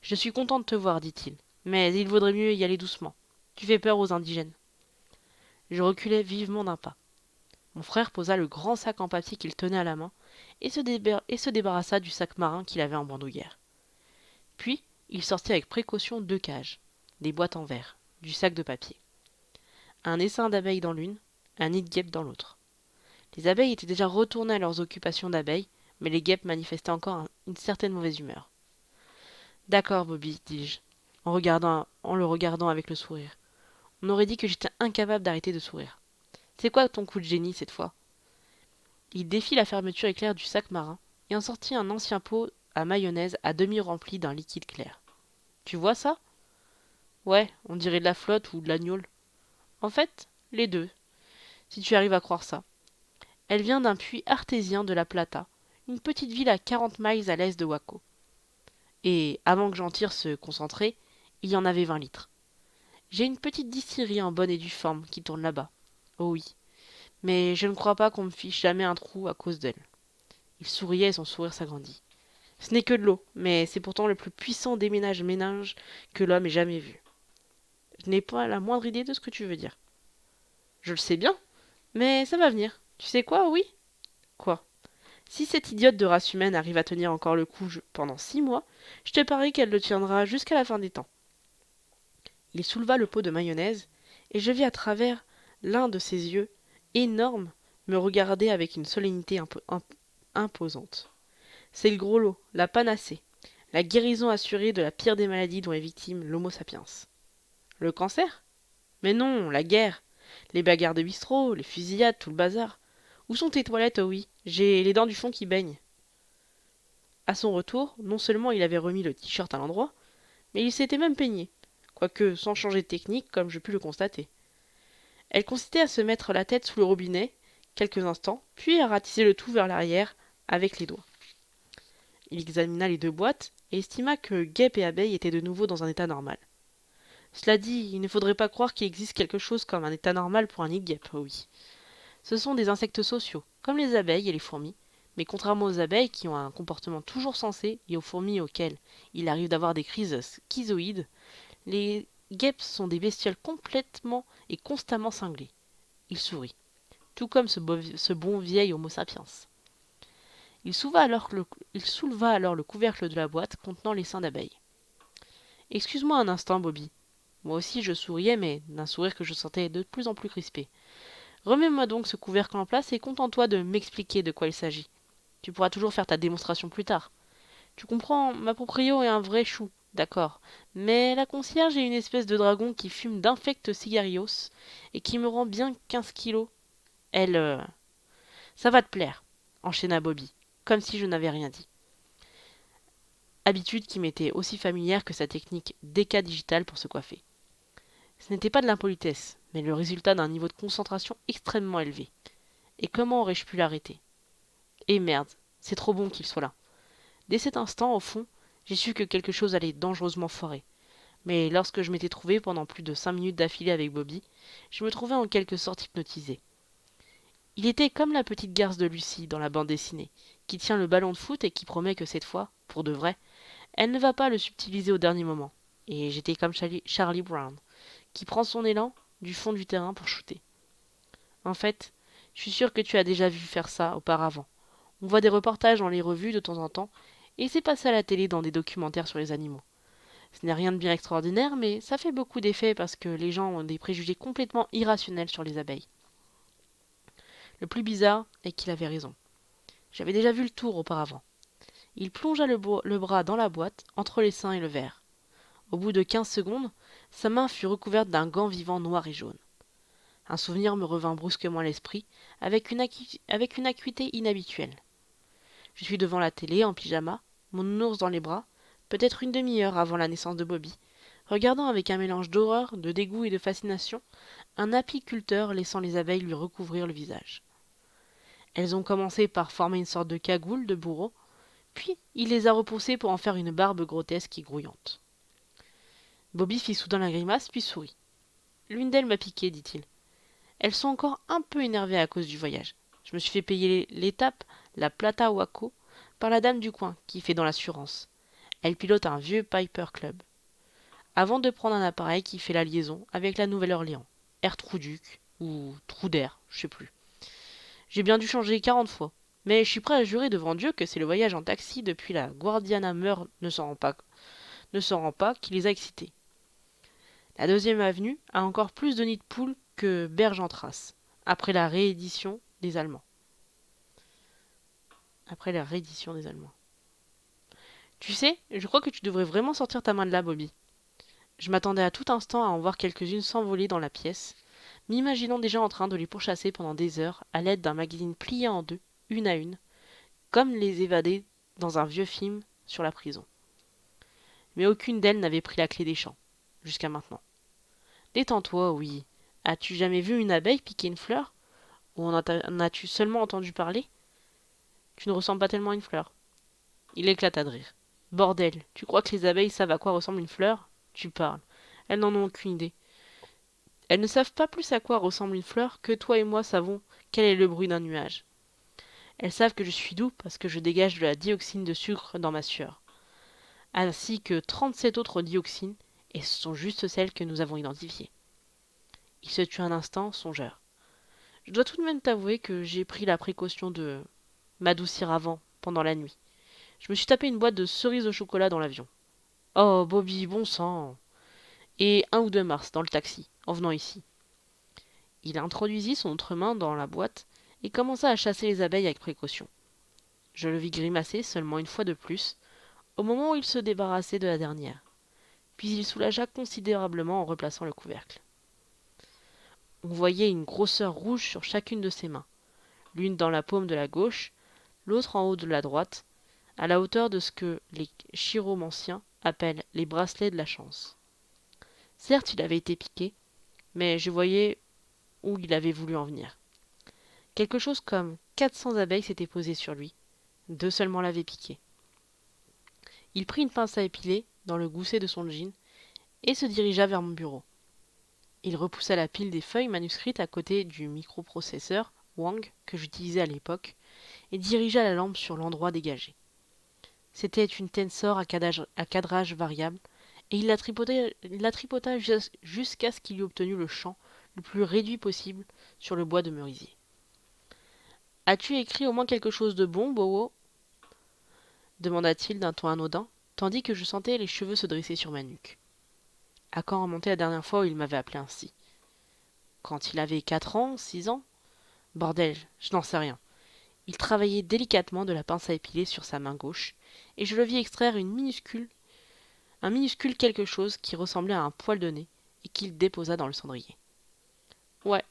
Je suis content de te voir, dit-il, mais il vaudrait mieux y aller doucement. Tu fais peur aux indigènes. Je reculai vivement d'un pas. Mon frère posa le grand sac en papier qu'il tenait à la main et se débarrassa du sac marin qu'il avait en bandoulière. Puis, il sortit avec précaution 2 cages, des boîtes en verre, du sac de papier. Un essaim d'abeilles dans l'une, un nid de guêpes dans l'autre. Les abeilles étaient déjà retournées à leurs occupations d'abeilles, mais les guêpes manifestaient encore une certaine mauvaise humeur. D'accord, Bobby, dis-je, en le regardant avec le sourire. On aurait dit que j'étais incapable d'arrêter de sourire. C'est quoi ton coup de génie cette fois? Il défit la fermeture éclair du sac marin et en sortit un ancien pot à mayonnaise à demi rempli d'un liquide clair. Tu vois ça? Ouais, on dirait de la flotte ou de l'agnole. En fait, les deux, si tu arrives à croire ça. Elle vient d'un puits artésien de La Plata, une petite ville à 40 miles à l'est de Waco. Et avant que j'en tire ce concentré, il y en avait 20 litres. J'ai une petite distillerie en bonne et due forme qui tourne là-bas. Oh oui, mais je ne crois pas qu'on me fiche jamais un trou à cause d'elle. Il souriait et son sourire s'agrandit. Ce n'est que de l'eau, mais c'est pourtant le plus puissant déménage-ménage que l'homme ait jamais vu. Je n'ai pas la moindre idée de ce que tu veux dire. Je le sais bien, mais ça va venir. Tu sais quoi, oui? Quoi? Si cette idiote de race humaine arrive à tenir encore le coup pendant 6 mois, je te parie qu'elle le tiendra jusqu'à la fin des temps. Il souleva le pot de mayonnaise, et je vis à travers l'un de ses yeux, énormes, me regarder avec une solennité imposante. C'est le gros lot, la panacée, la guérison assurée de la pire des maladies dont est victime l'Homo sapiens. Le cancer? Mais non, la guerre, les bagarres de bistrot, les fusillades, tout le bazar. Où sont tes toilettes, oh oui? J'ai les dents du fond qui baignent. À son retour, non seulement il avait remis le t-shirt à l'endroit, mais il s'était même peigné, quoique sans changer de technique comme je pus le constater. Elle consistait à se mettre la tête sous le robinet quelques instants, puis à ratisser le tout vers l'arrière avec les doigts. Il examina les 2 boîtes et estima que guêpes et abeilles étaient de nouveau dans un état normal. Cela dit, il ne faudrait pas croire qu'il existe quelque chose comme un état normal pour un nid de guêpe, oh oui. Ce sont des insectes sociaux, comme les abeilles et les fourmis, mais contrairement aux abeilles qui ont un comportement toujours sensé et aux fourmis auxquelles il arrive d'avoir des crises schizoïdes, les guêpes sont des bestioles complètement et constamment cinglées. Il sourit. tout comme ce bon vieil Homo sapiens. Il souleva alors le couvercle de la boîte contenant l'essaim d'abeilles. Excuse-moi un instant, Bobby. Moi aussi je souriais, mais d'un sourire que je sentais de plus en plus crispé. Remets-moi donc ce couvercle en place et contente-toi de m'expliquer de quoi il s'agit. Tu pourras toujours faire ta démonstration plus tard. Tu comprends, ma proprio est un vrai chou, d'accord. Mais la concierge est une espèce de dragon qui fume d'infects cigarios et qui me rend bien 15 kilos. Elle, ça va te plaire, enchaîna Bobby, comme si je n'avais rien dit. Habitude qui m'était aussi familière que sa technique déca digitale pour se coiffer. Ce n'était pas de l'impolitesse, mais le résultat d'un niveau de concentration extrêmement élevé. Et comment aurais-je pu l'arrêter? Et merde, c'est trop bon qu'il soit là. Dès cet instant, au fond, j'ai su que quelque chose allait dangereusement foirer. Mais lorsque je m'étais trouvé pendant plus de 5 minutes d'affilée avec Bobby, je me trouvais en quelque sorte hypnotisé. Il était comme la petite garce de Lucie dans la bande dessinée, qui tient le ballon de foot et qui promet que cette fois, pour de vrai, elle ne va pas le subtiliser au dernier moment. Et j'étais comme Charlie Brown, qui prend son élan du fond du terrain pour shooter. En fait, je suis sûr que tu as déjà vu faire ça auparavant. On voit des reportages dans les revues de temps en temps, et c'est passé à la télé dans des documentaires sur les animaux. Ce n'est rien de bien extraordinaire, mais ça fait beaucoup d'effet parce que les gens ont des préjugés complètement irrationnels sur les abeilles. Le plus bizarre est qu'il avait raison. J'avais déjà vu le tour auparavant. Il plongea le bras dans la boîte, entre les seins et le verre. Au bout de 15 secondes, sa main fut recouverte d'un gant vivant noir et jaune. Un souvenir me revint brusquement à l'esprit, avec une acuité inhabituelle. Je suis devant la télé, en pyjama, mon ours dans les bras, peut-être une demi-heure avant la naissance de Bobby, regardant avec un mélange d'horreur, de dégoût et de fascination, un apiculteur laissant les abeilles lui recouvrir le visage. Elles ont commencé par former une sorte de cagoule de bourreau, puis il les a repoussées pour en faire une barbe grotesque et grouillante. Bobby fit soudain la grimace, puis sourit. L'une d'elles m'a piqué, dit-il. Elles sont encore un peu énervées à cause du voyage. Je me suis fait payer l'étape, la Plata Waco, par la dame du coin, qui fait dans l'assurance. Elle pilote un vieux Piper Club. Avant de prendre un appareil qui fait la liaison avec la Nouvelle-Orléans. Air Trouduc, ou Trou d'air, je sais plus. J'ai bien dû changer 40 fois. Mais je suis prêt à jurer devant Dieu que c'est le voyage en taxi depuis la Guardiana Meur ne s'en rend pas qui les a excités. La deuxième avenue a encore plus de nids de poules que Berge en Trace, après la réédition des Allemands. Tu sais, je crois que tu devrais vraiment sortir ta main de là, Bobby. Je m'attendais à tout instant à en voir quelques-unes s'envoler dans la pièce, m'imaginant déjà en train de les pourchasser pendant des heures à l'aide d'un magazine plié en deux, une à une, comme les évadés dans un vieux film sur la prison. Mais aucune d'elles n'avait pris la clé des champs, jusqu'à maintenant. Détends-toi, oui. As-tu jamais vu une abeille piquer une fleur? Ou en as-tu seulement entendu parler? Tu ne ressembles pas tellement à une fleur. Il éclata de rire. Bordel, tu crois que les abeilles savent à quoi ressemble une fleur? Tu parles. Elles n'en ont aucune idée. Elles ne savent pas plus à quoi ressemble une fleur que toi et moi savons quel est le bruit d'un nuage. Elles savent que je suis doux parce que je dégage de la dioxine de sucre dans ma sueur, ainsi que 37 autres dioxines, et ce sont juste celles que nous avons identifiées. Il se tut un instant, songeur. Je dois tout de même t'avouer que j'ai pris la précaution de m'adoucir avant, pendant la nuit. Je me suis tapé une boîte de cerises au chocolat dans l'avion. Oh, Bobby, bon sang! Et 1 ou 2 mars dans le taxi, en venant ici. Il introduisit son autre main dans la boîte et commença à chasser les abeilles avec précaution. Je le vis grimacer seulement une fois de plus, au moment où il se débarrassait de la dernière. Puis il soulagea considérablement en replaçant le couvercle. On voyait une grosseur rouge sur chacune de ses mains, l'une dans la paume de la gauche, l'autre en haut de la droite, à la hauteur de ce que les chiromanciens appellent les bracelets de la chance. Certes, il avait été piqué, mais je voyais où il avait voulu en venir. Quelque chose comme 400 abeilles s'étaient posées sur lui. 2 seulement l'avaient piqué. Il prit une pince à épiler dans le gousset de son jean et se dirigea vers mon bureau. Il repoussa la pile des feuilles manuscrites à côté du microprocesseur Wang que j'utilisais à l'époque et dirigea la lampe sur l'endroit dégagé. C'était une Tensor à cadrage variable et il la tripota jusqu'à ce qu'il eût obtenu le champ le plus réduit possible sur le bois de merisier. As-tu écrit au moins quelque chose de bon, Bowo demanda-t-il d'un ton anodin, tandis que je sentais les cheveux se dresser sur ma nuque. À quand remontait la dernière fois où il m'avait appelé ainsi? Quand il avait 4 ans, 6 ans? Bordel, je n'en sais rien. Il travaillait délicatement de la pince à épiler sur sa main gauche, et je le vis extraire un minuscule quelque chose qui ressemblait à un poil de nez, et qu'il déposa dans le cendrier. Ouais,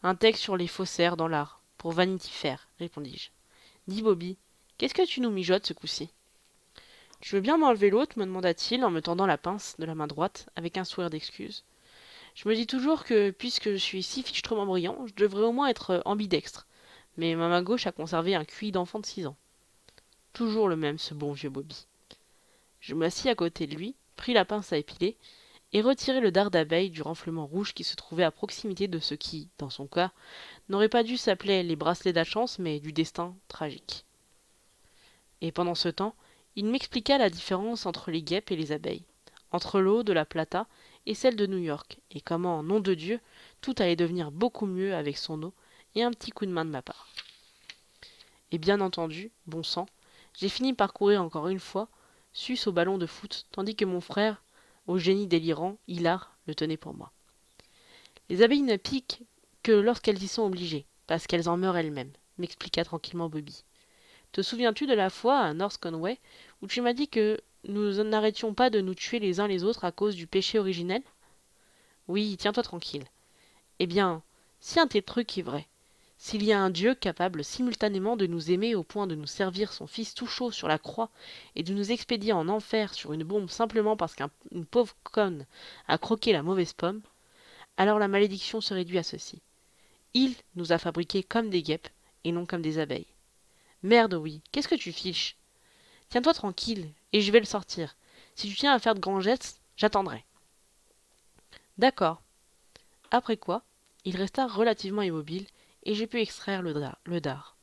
un texte sur les faussaires dans l'art, pour Vanity Fair, répondis-je. Dis Bobby, qu'est-ce que tu nous mijotes ce coup-ci? Tu veux bien m'enlever l'autre me demanda-t-il en me tendant la pince de la main droite avec un sourire d'excuse. Je me dis toujours que, puisque je suis si fichtrement brillant, je devrais au moins être ambidextre. Mais ma main gauche a conservé un QI d'enfant de 6 ans. Toujours le même, ce bon vieux Bobby. Je m'assis à côté de lui, pris la pince à épiler, et retirai le dard d'abeille du renflement rouge qui se trouvait à proximité de ce qui, dans son cas, n'aurait pas dû s'appeler les bracelets de la chance, mais du destin tragique. Et pendant ce temps, il m'expliqua la différence entre les guêpes et les abeilles, entre l'eau de la Plata et celle de New York, et comment, nom de Dieu, tout allait devenir beaucoup mieux avec son eau et un petit coup de main de ma part. Et bien entendu, bon sang, j'ai fini par courir encore une fois, sus au ballon de foot, tandis que mon frère, au génie délirant, hilar, le tenait pour moi. Les abeilles ne piquent que lorsqu'elles y sont obligées, parce qu'elles en meurent elles-mêmes, m'expliqua tranquillement Bobby. Te souviens-tu de la fois à North Conway où tu m'as dit que nous n'arrêtions pas de nous tuer les uns les autres à cause du péché originel? Oui, tiens-toi tranquille. Eh bien, si un tel truc est vrai, s'il y a un Dieu capable simultanément de nous aimer au point de nous servir son fils tout chaud sur la croix et de nous expédier en enfer sur une bombe simplement parce qu'une pauvre conne a croqué la mauvaise pomme, alors la malédiction se réduit à ceci. Il nous a fabriqués comme des guêpes et non comme des abeilles. Merde, oui, qu'est-ce que tu fiches? Tiens-toi tranquille, et je vais le sortir. Si tu tiens à faire de grands gestes, j'attendrai. D'accord. Après quoi, il resta relativement immobile, et j'ai pu extraire le dard.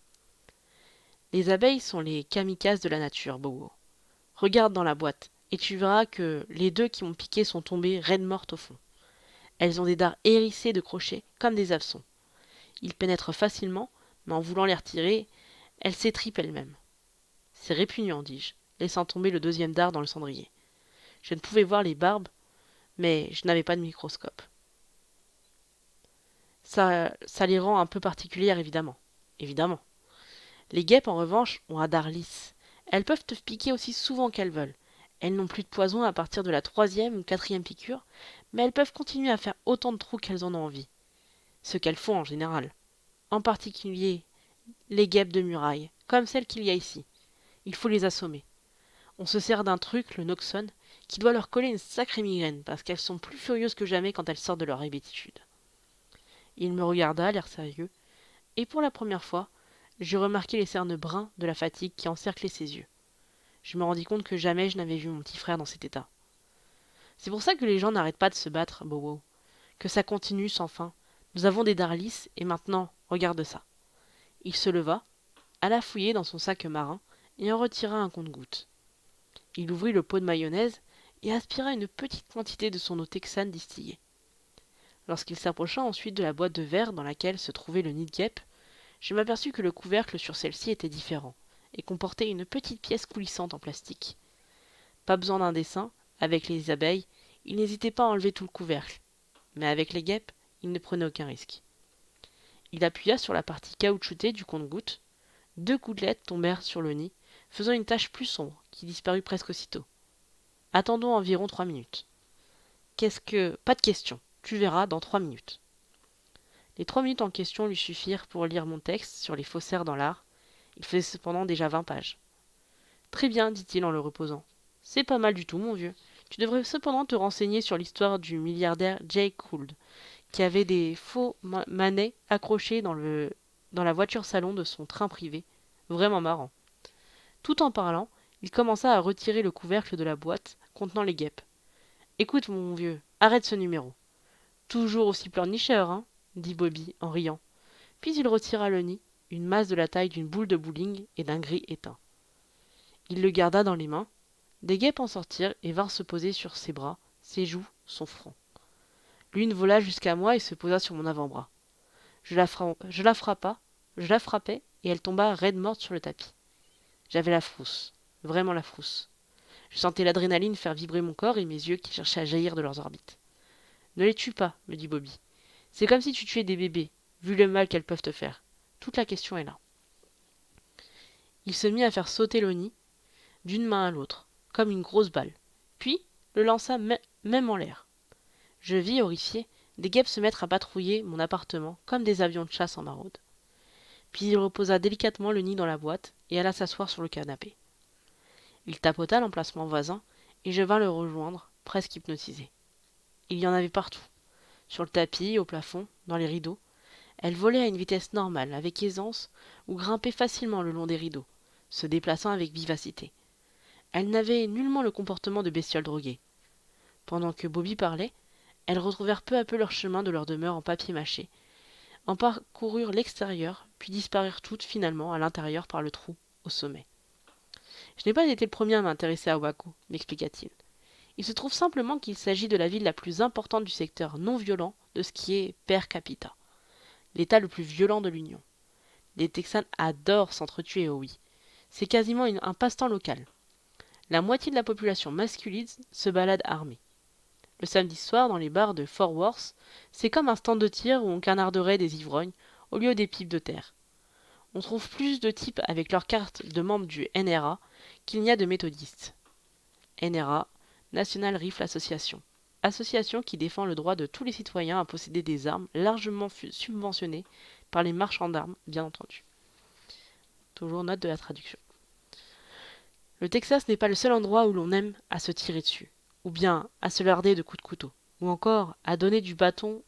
Les abeilles sont les kamikazes de la nature, Bobo. Regarde dans la boîte, et tu verras que les deux qui m'ont piqué sont tombées raides mortes au fond. Elles ont des dards hérissés de crochets, comme des hameçons. Ils pénètrent facilement, mais en voulant les retirer, elles s'étripent elles-mêmes. C'est répugnant, dis-je, laissant tomber le deuxième dard dans le cendrier. Je ne pouvais voir les barbes, mais je n'avais pas de microscope. Ça les rend un peu particulières, évidemment. Évidemment. Les guêpes, en revanche, ont un dard lisse. Elles peuvent te piquer aussi souvent qu'elles veulent. Elles n'ont plus de poison à partir de la 3e ou 4e piqûre, mais elles peuvent continuer à faire autant de trous qu'elles en ont envie. Ce qu'elles font en général. En particulier, les guêpes de muraille, comme celles qu'il y a ici. Il faut les assommer. On se sert d'un truc, le Noxone, qui doit leur coller une sacrée migraine, parce qu'elles sont plus furieuses que jamais quand elles sortent de leur hébétitude. Il me regarda, l'air sérieux, et pour la première fois, j'eus remarqué les cernes bruns de la fatigue qui encerclaient ses yeux. Je me rendis compte que jamais je n'avais vu mon petit frère dans cet état. C'est pour ça que les gens n'arrêtent pas de se battre, Bobo. Que ça continue sans fin. Nous avons des dards lisses, et maintenant, regarde ça. Il se leva, alla fouiller dans son sac marin, et en retira un compte-gouttes. Il ouvrit le pot de mayonnaise, et aspira une petite quantité de son eau texane distillée. Lorsqu'il s'approcha ensuite de la boîte de verre dans laquelle se trouvait le nid de guêpe, je m'aperçus que le couvercle sur celle-ci était différent, et comportait une petite pièce coulissante en plastique. Pas besoin d'un dessin, avec les abeilles, il n'hésitait pas à enlever tout le couvercle, mais avec les guêpes, il ne prenait aucun risque. Il appuya sur la partie caoutchoutée du compte-gouttes. 2 gouttelettes tombèrent sur le nid, faisant une tache plus sombre, qui disparut presque aussitôt. Attendons environ 3 minutes. Pas de question, tu verras dans 3 minutes. Les 3 minutes en question lui suffirent pour lire mon texte sur les faussaires dans l'art. Il faisait cependant déjà 20 pages. Très bien, dit-il en le reposant. C'est pas mal du tout, mon vieux. Tu devrais cependant te renseigner sur l'histoire du milliardaire Jake Gould, qui avait des faux manets accrochés dans la voiture salon de son train privé. Vraiment marrant. Tout en parlant, il commença à retirer le couvercle de la boîte contenant les guêpes. Écoute, mon vieux, arrête ce numéro. Toujours aussi pleurnicheur, hein, dit Bobby en riant. Puis il retira le nid, une masse de la taille d'une boule de bowling et d'un gris éteint. Il le garda dans les mains. Des guêpes en sortirent et vinrent se poser sur ses bras, ses joues, son front. L'une vola jusqu'à moi et se posa sur mon avant-bras. Je la frappai, et elle tomba raide morte sur le tapis. J'avais la frousse, vraiment la frousse. Je sentais l'adrénaline faire vibrer mon corps et mes yeux qui cherchaient à jaillir de leurs orbites. Ne les tue pas, me dit Bobby. C'est comme si tu tuais des bébés, vu le mal qu'elles peuvent te faire. Toute la question est là. Il se mit à faire sauter l'Oni d'une main à l'autre, comme une grosse balle. Puis le lança même en l'air. Je vis, horrifié, des guêpes se mettre à patrouiller mon appartement comme des avions de chasse en maraude. Puis il reposa délicatement le nid dans la boîte et alla s'asseoir sur le canapé. Il tapota l'emplacement voisin et je vins le rejoindre, presque hypnotisé. Il y en avait partout. Sur le tapis, au plafond, dans les rideaux. Elle volait à une vitesse normale, avec aisance, ou grimpait facilement le long des rideaux, se déplaçant avec vivacité. Elle n'avait nullement le comportement de bestioles droguées. Pendant que Bobby parlait, elles retrouvèrent peu à peu leur chemin de leur demeure en papier mâché, en parcoururent l'extérieur, puis disparurent toutes finalement à l'intérieur par le trou au sommet. Je n'ai pas été le premier à m'intéresser à Waco, m'expliqua-t-il. Il se trouve simplement qu'il s'agit de la ville la plus importante du secteur non violent de ce qui est per capita, l'état le plus violent de l'Union. Les Texans adorent s'entretuer, oh oui. C'est quasiment un passe-temps local. La moitié de la population masculine se balade armée. Le samedi soir, dans les bars de Fort Worth, c'est comme un stand de tir où on canarderait des ivrognes au lieu des pipes de terre. On trouve plus de types avec leur carte de membre du NRA qu'il n'y a de méthodistes. NRA, National Rifle Association. Association qui défend le droit de tous les citoyens à posséder des armes largement subventionnées par les marchands d'armes, bien entendu. Toujours note de la traduction. Le Texas n'est pas le seul endroit où l'on aime à se tirer dessus, ou bien à se larder de coups de couteau, ou encore à donner du bâton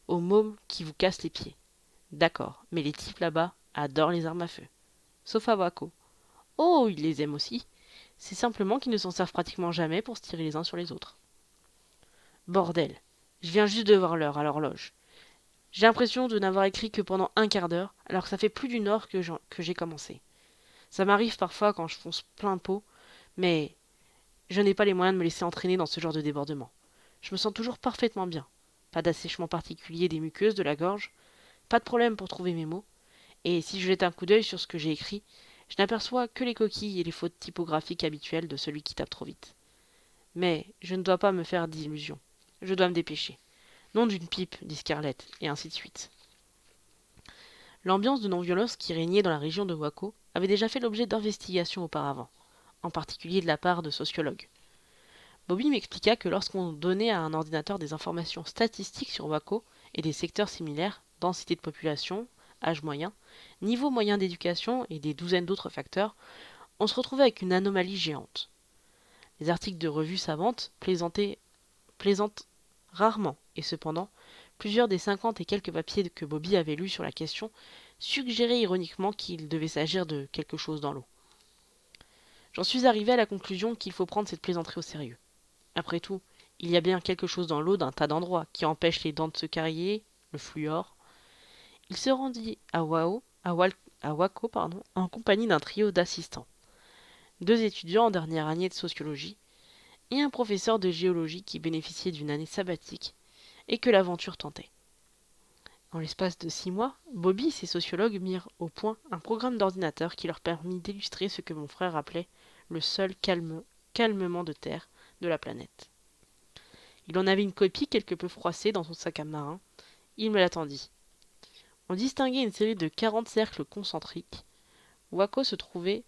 aux mômes qui vous cassent les pieds. D'accord, mais les types là-bas adorent les armes à feu. Sauf à Waco. Oh, ils les aiment aussi. C'est simplement qu'ils ne s'en servent pratiquement jamais pour se tirer les uns sur les autres. Bordel, je viens juste de voir l'heure à l'horloge. J'ai l'impression de n'avoir écrit que pendant un quart d'heure, alors que ça fait plus d'une heure que j'ai commencé. Ça m'arrive parfois quand je fonce plein pot, mais je n'ai pas les moyens de me laisser entraîner dans ce genre de débordement. Je me sens toujours parfaitement bien. Pas d'assèchement particulier des muqueuses de la gorge, pas de problème pour trouver mes mots, et si je jette un coup d'œil sur ce que j'ai écrit, je n'aperçois que les coquilles et les fautes typographiques habituelles de celui qui tape trop vite. Mais je ne dois pas me faire d'illusions. Je dois me dépêcher. Nom d'une pipe, dit Scarlett, et ainsi de suite. L'ambiance de non-violence qui régnait dans la région de Waco avait déjà fait l'objet d'investigations auparavant, en particulier de la part de sociologues. Bobby m'expliqua que lorsqu'on donnait à un ordinateur des informations statistiques sur Waco et des secteurs similaires, densité de population, âge moyen, niveau moyen d'éducation et des douzaines d'autres facteurs, on se retrouvait avec une anomalie géante. Les articles de revues savantes plaisantent rarement, et cependant, plusieurs des 50 et quelques papiers que Bobby avait lus sur la question suggéraient ironiquement qu'il devait s'agir de quelque chose dans l'eau. J'en suis arrivé à la conclusion qu'il faut prendre cette plaisanterie au sérieux. Après tout, il y a bien quelque chose dans l'eau d'un tas d'endroits qui empêche les dents de se carrier, le fluor. Il se rendit à Waco, en compagnie d'un trio d'assistants. 2 étudiants en dernière année de sociologie et un professeur de géologie qui bénéficiait d'une année sabbatique et que l'aventure tentait. En l'espace de 6 mois, Bobby et ses sociologues mirent au point un programme d'ordinateur qui leur permit d'illustrer ce que mon frère appelait le seul calmement de terre de la planète. Il en avait une copie quelque peu froissée dans son sac à marin. Il me l'attendit. On distinguait une série de 40 cercles concentriques. Waco se trouvait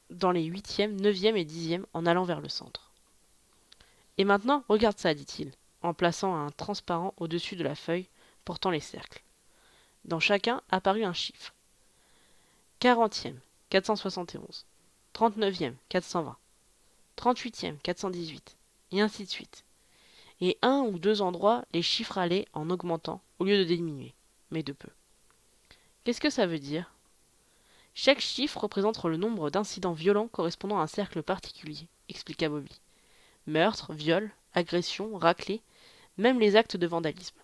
dans les 8e, 9e et 10e en allant vers le centre. Et maintenant, regarde ça, dit-il, en plaçant un transparent au-dessus de la feuille portant les cercles. Dans chacun apparut un chiffre. 40e, 471. 39e, 420. 38e, 418. Et ainsi de suite. Et un ou deux endroits, les chiffres allaient en augmentant au lieu de diminuer, mais de peu. Qu'est-ce que ça veut dire ? Chaque chiffre représente le nombre d'incidents violents correspondant à un cercle particulier, expliqua Bobby. Meurtre, viol, agression, raclée, même les actes de vandalisme.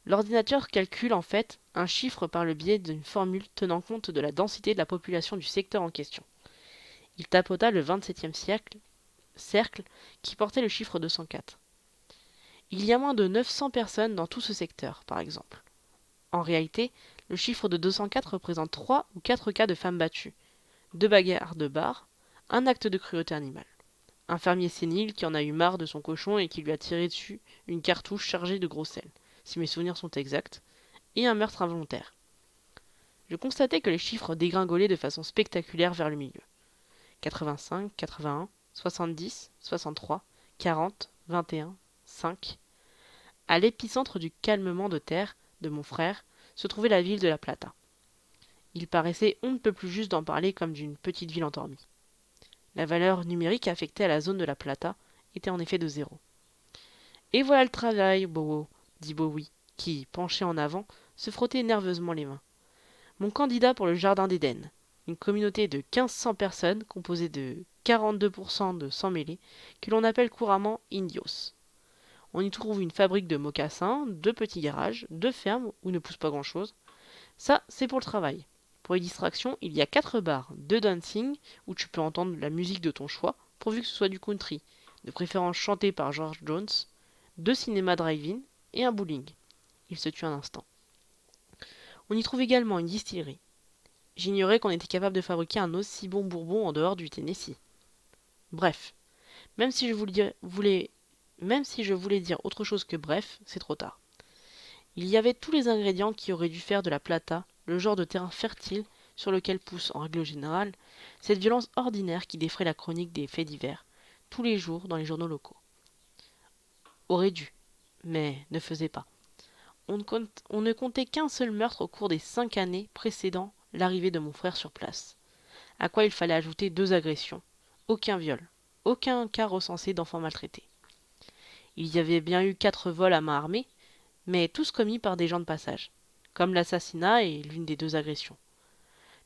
L'ordinateur calcule en fait un chiffre par le biais d'une formule tenant compte de la densité de la population du secteur en question. Il tapota le 27e cercle qui portait le chiffre 204. Il y a moins de 900 personnes dans tout ce secteur, par exemple. En réalité, Le chiffre de 204 représente 3 ou 4 cas de femmes battues, 2 bagarres de bar, un acte de cruauté animale. Un fermier sénile qui en a eu marre de son cochon et qui lui a tiré dessus une cartouche chargée de gros sel, si mes souvenirs sont exacts, et un meurtre involontaire. Je constatais que les chiffres dégringolaient de façon spectaculaire vers le milieu. 85, 81, 70, 63, 40, 21, 5. À l'épicentre du calmement de terre de mon frère se trouvait la ville de La Plata. Il paraissait on ne peut plus juste d'en parler comme d'une petite ville endormie. La valeur numérique affectée à la zone de La Plata était en effet de 0. Et voilà le travail, Bowo, dit Bowie, qui, penché en avant, se frottait nerveusement les mains. Mon candidat pour le Jardin d'Éden, une communauté de 1500 personnes composée de 42% de sans-mêlés, que l'on appelle couramment indios. On y trouve une fabrique de mocassins, 2 petits garages, 2 fermes où ne pousse pas grand-chose. Ça, c'est pour le travail. Pour les distractions, il y a 4 bars, 2 dancing, où tu peux entendre la musique de ton choix, pourvu que ce soit du country, de préférence chanté par George Jones, 2 cinémas drive-in et un bowling. Il se tut un instant. On y trouve également une distillerie. J'ignorais qu'on était capable de fabriquer un aussi bon bourbon en dehors du Tennessee. Bref, même si je voulais dire autre chose que bref, c'est trop tard. Il y avait tous les ingrédients qui auraient dû faire de la Plata le genre de terrain fertile sur lequel pousse, en règle générale, cette violence ordinaire qui défraie la chronique des faits divers, tous les jours dans les journaux locaux. Aurait dû, mais ne faisait pas. On ne comptait qu'un seul meurtre au cours des 5 années précédant l'arrivée de mon frère sur place, à quoi il fallait ajouter 2 agressions. Aucun viol, aucun cas recensé d'enfants maltraités. Il y avait bien eu 4 vols à main armée, mais tous commis par des gens de passage, comme l'assassinat et l'une des 2 agressions.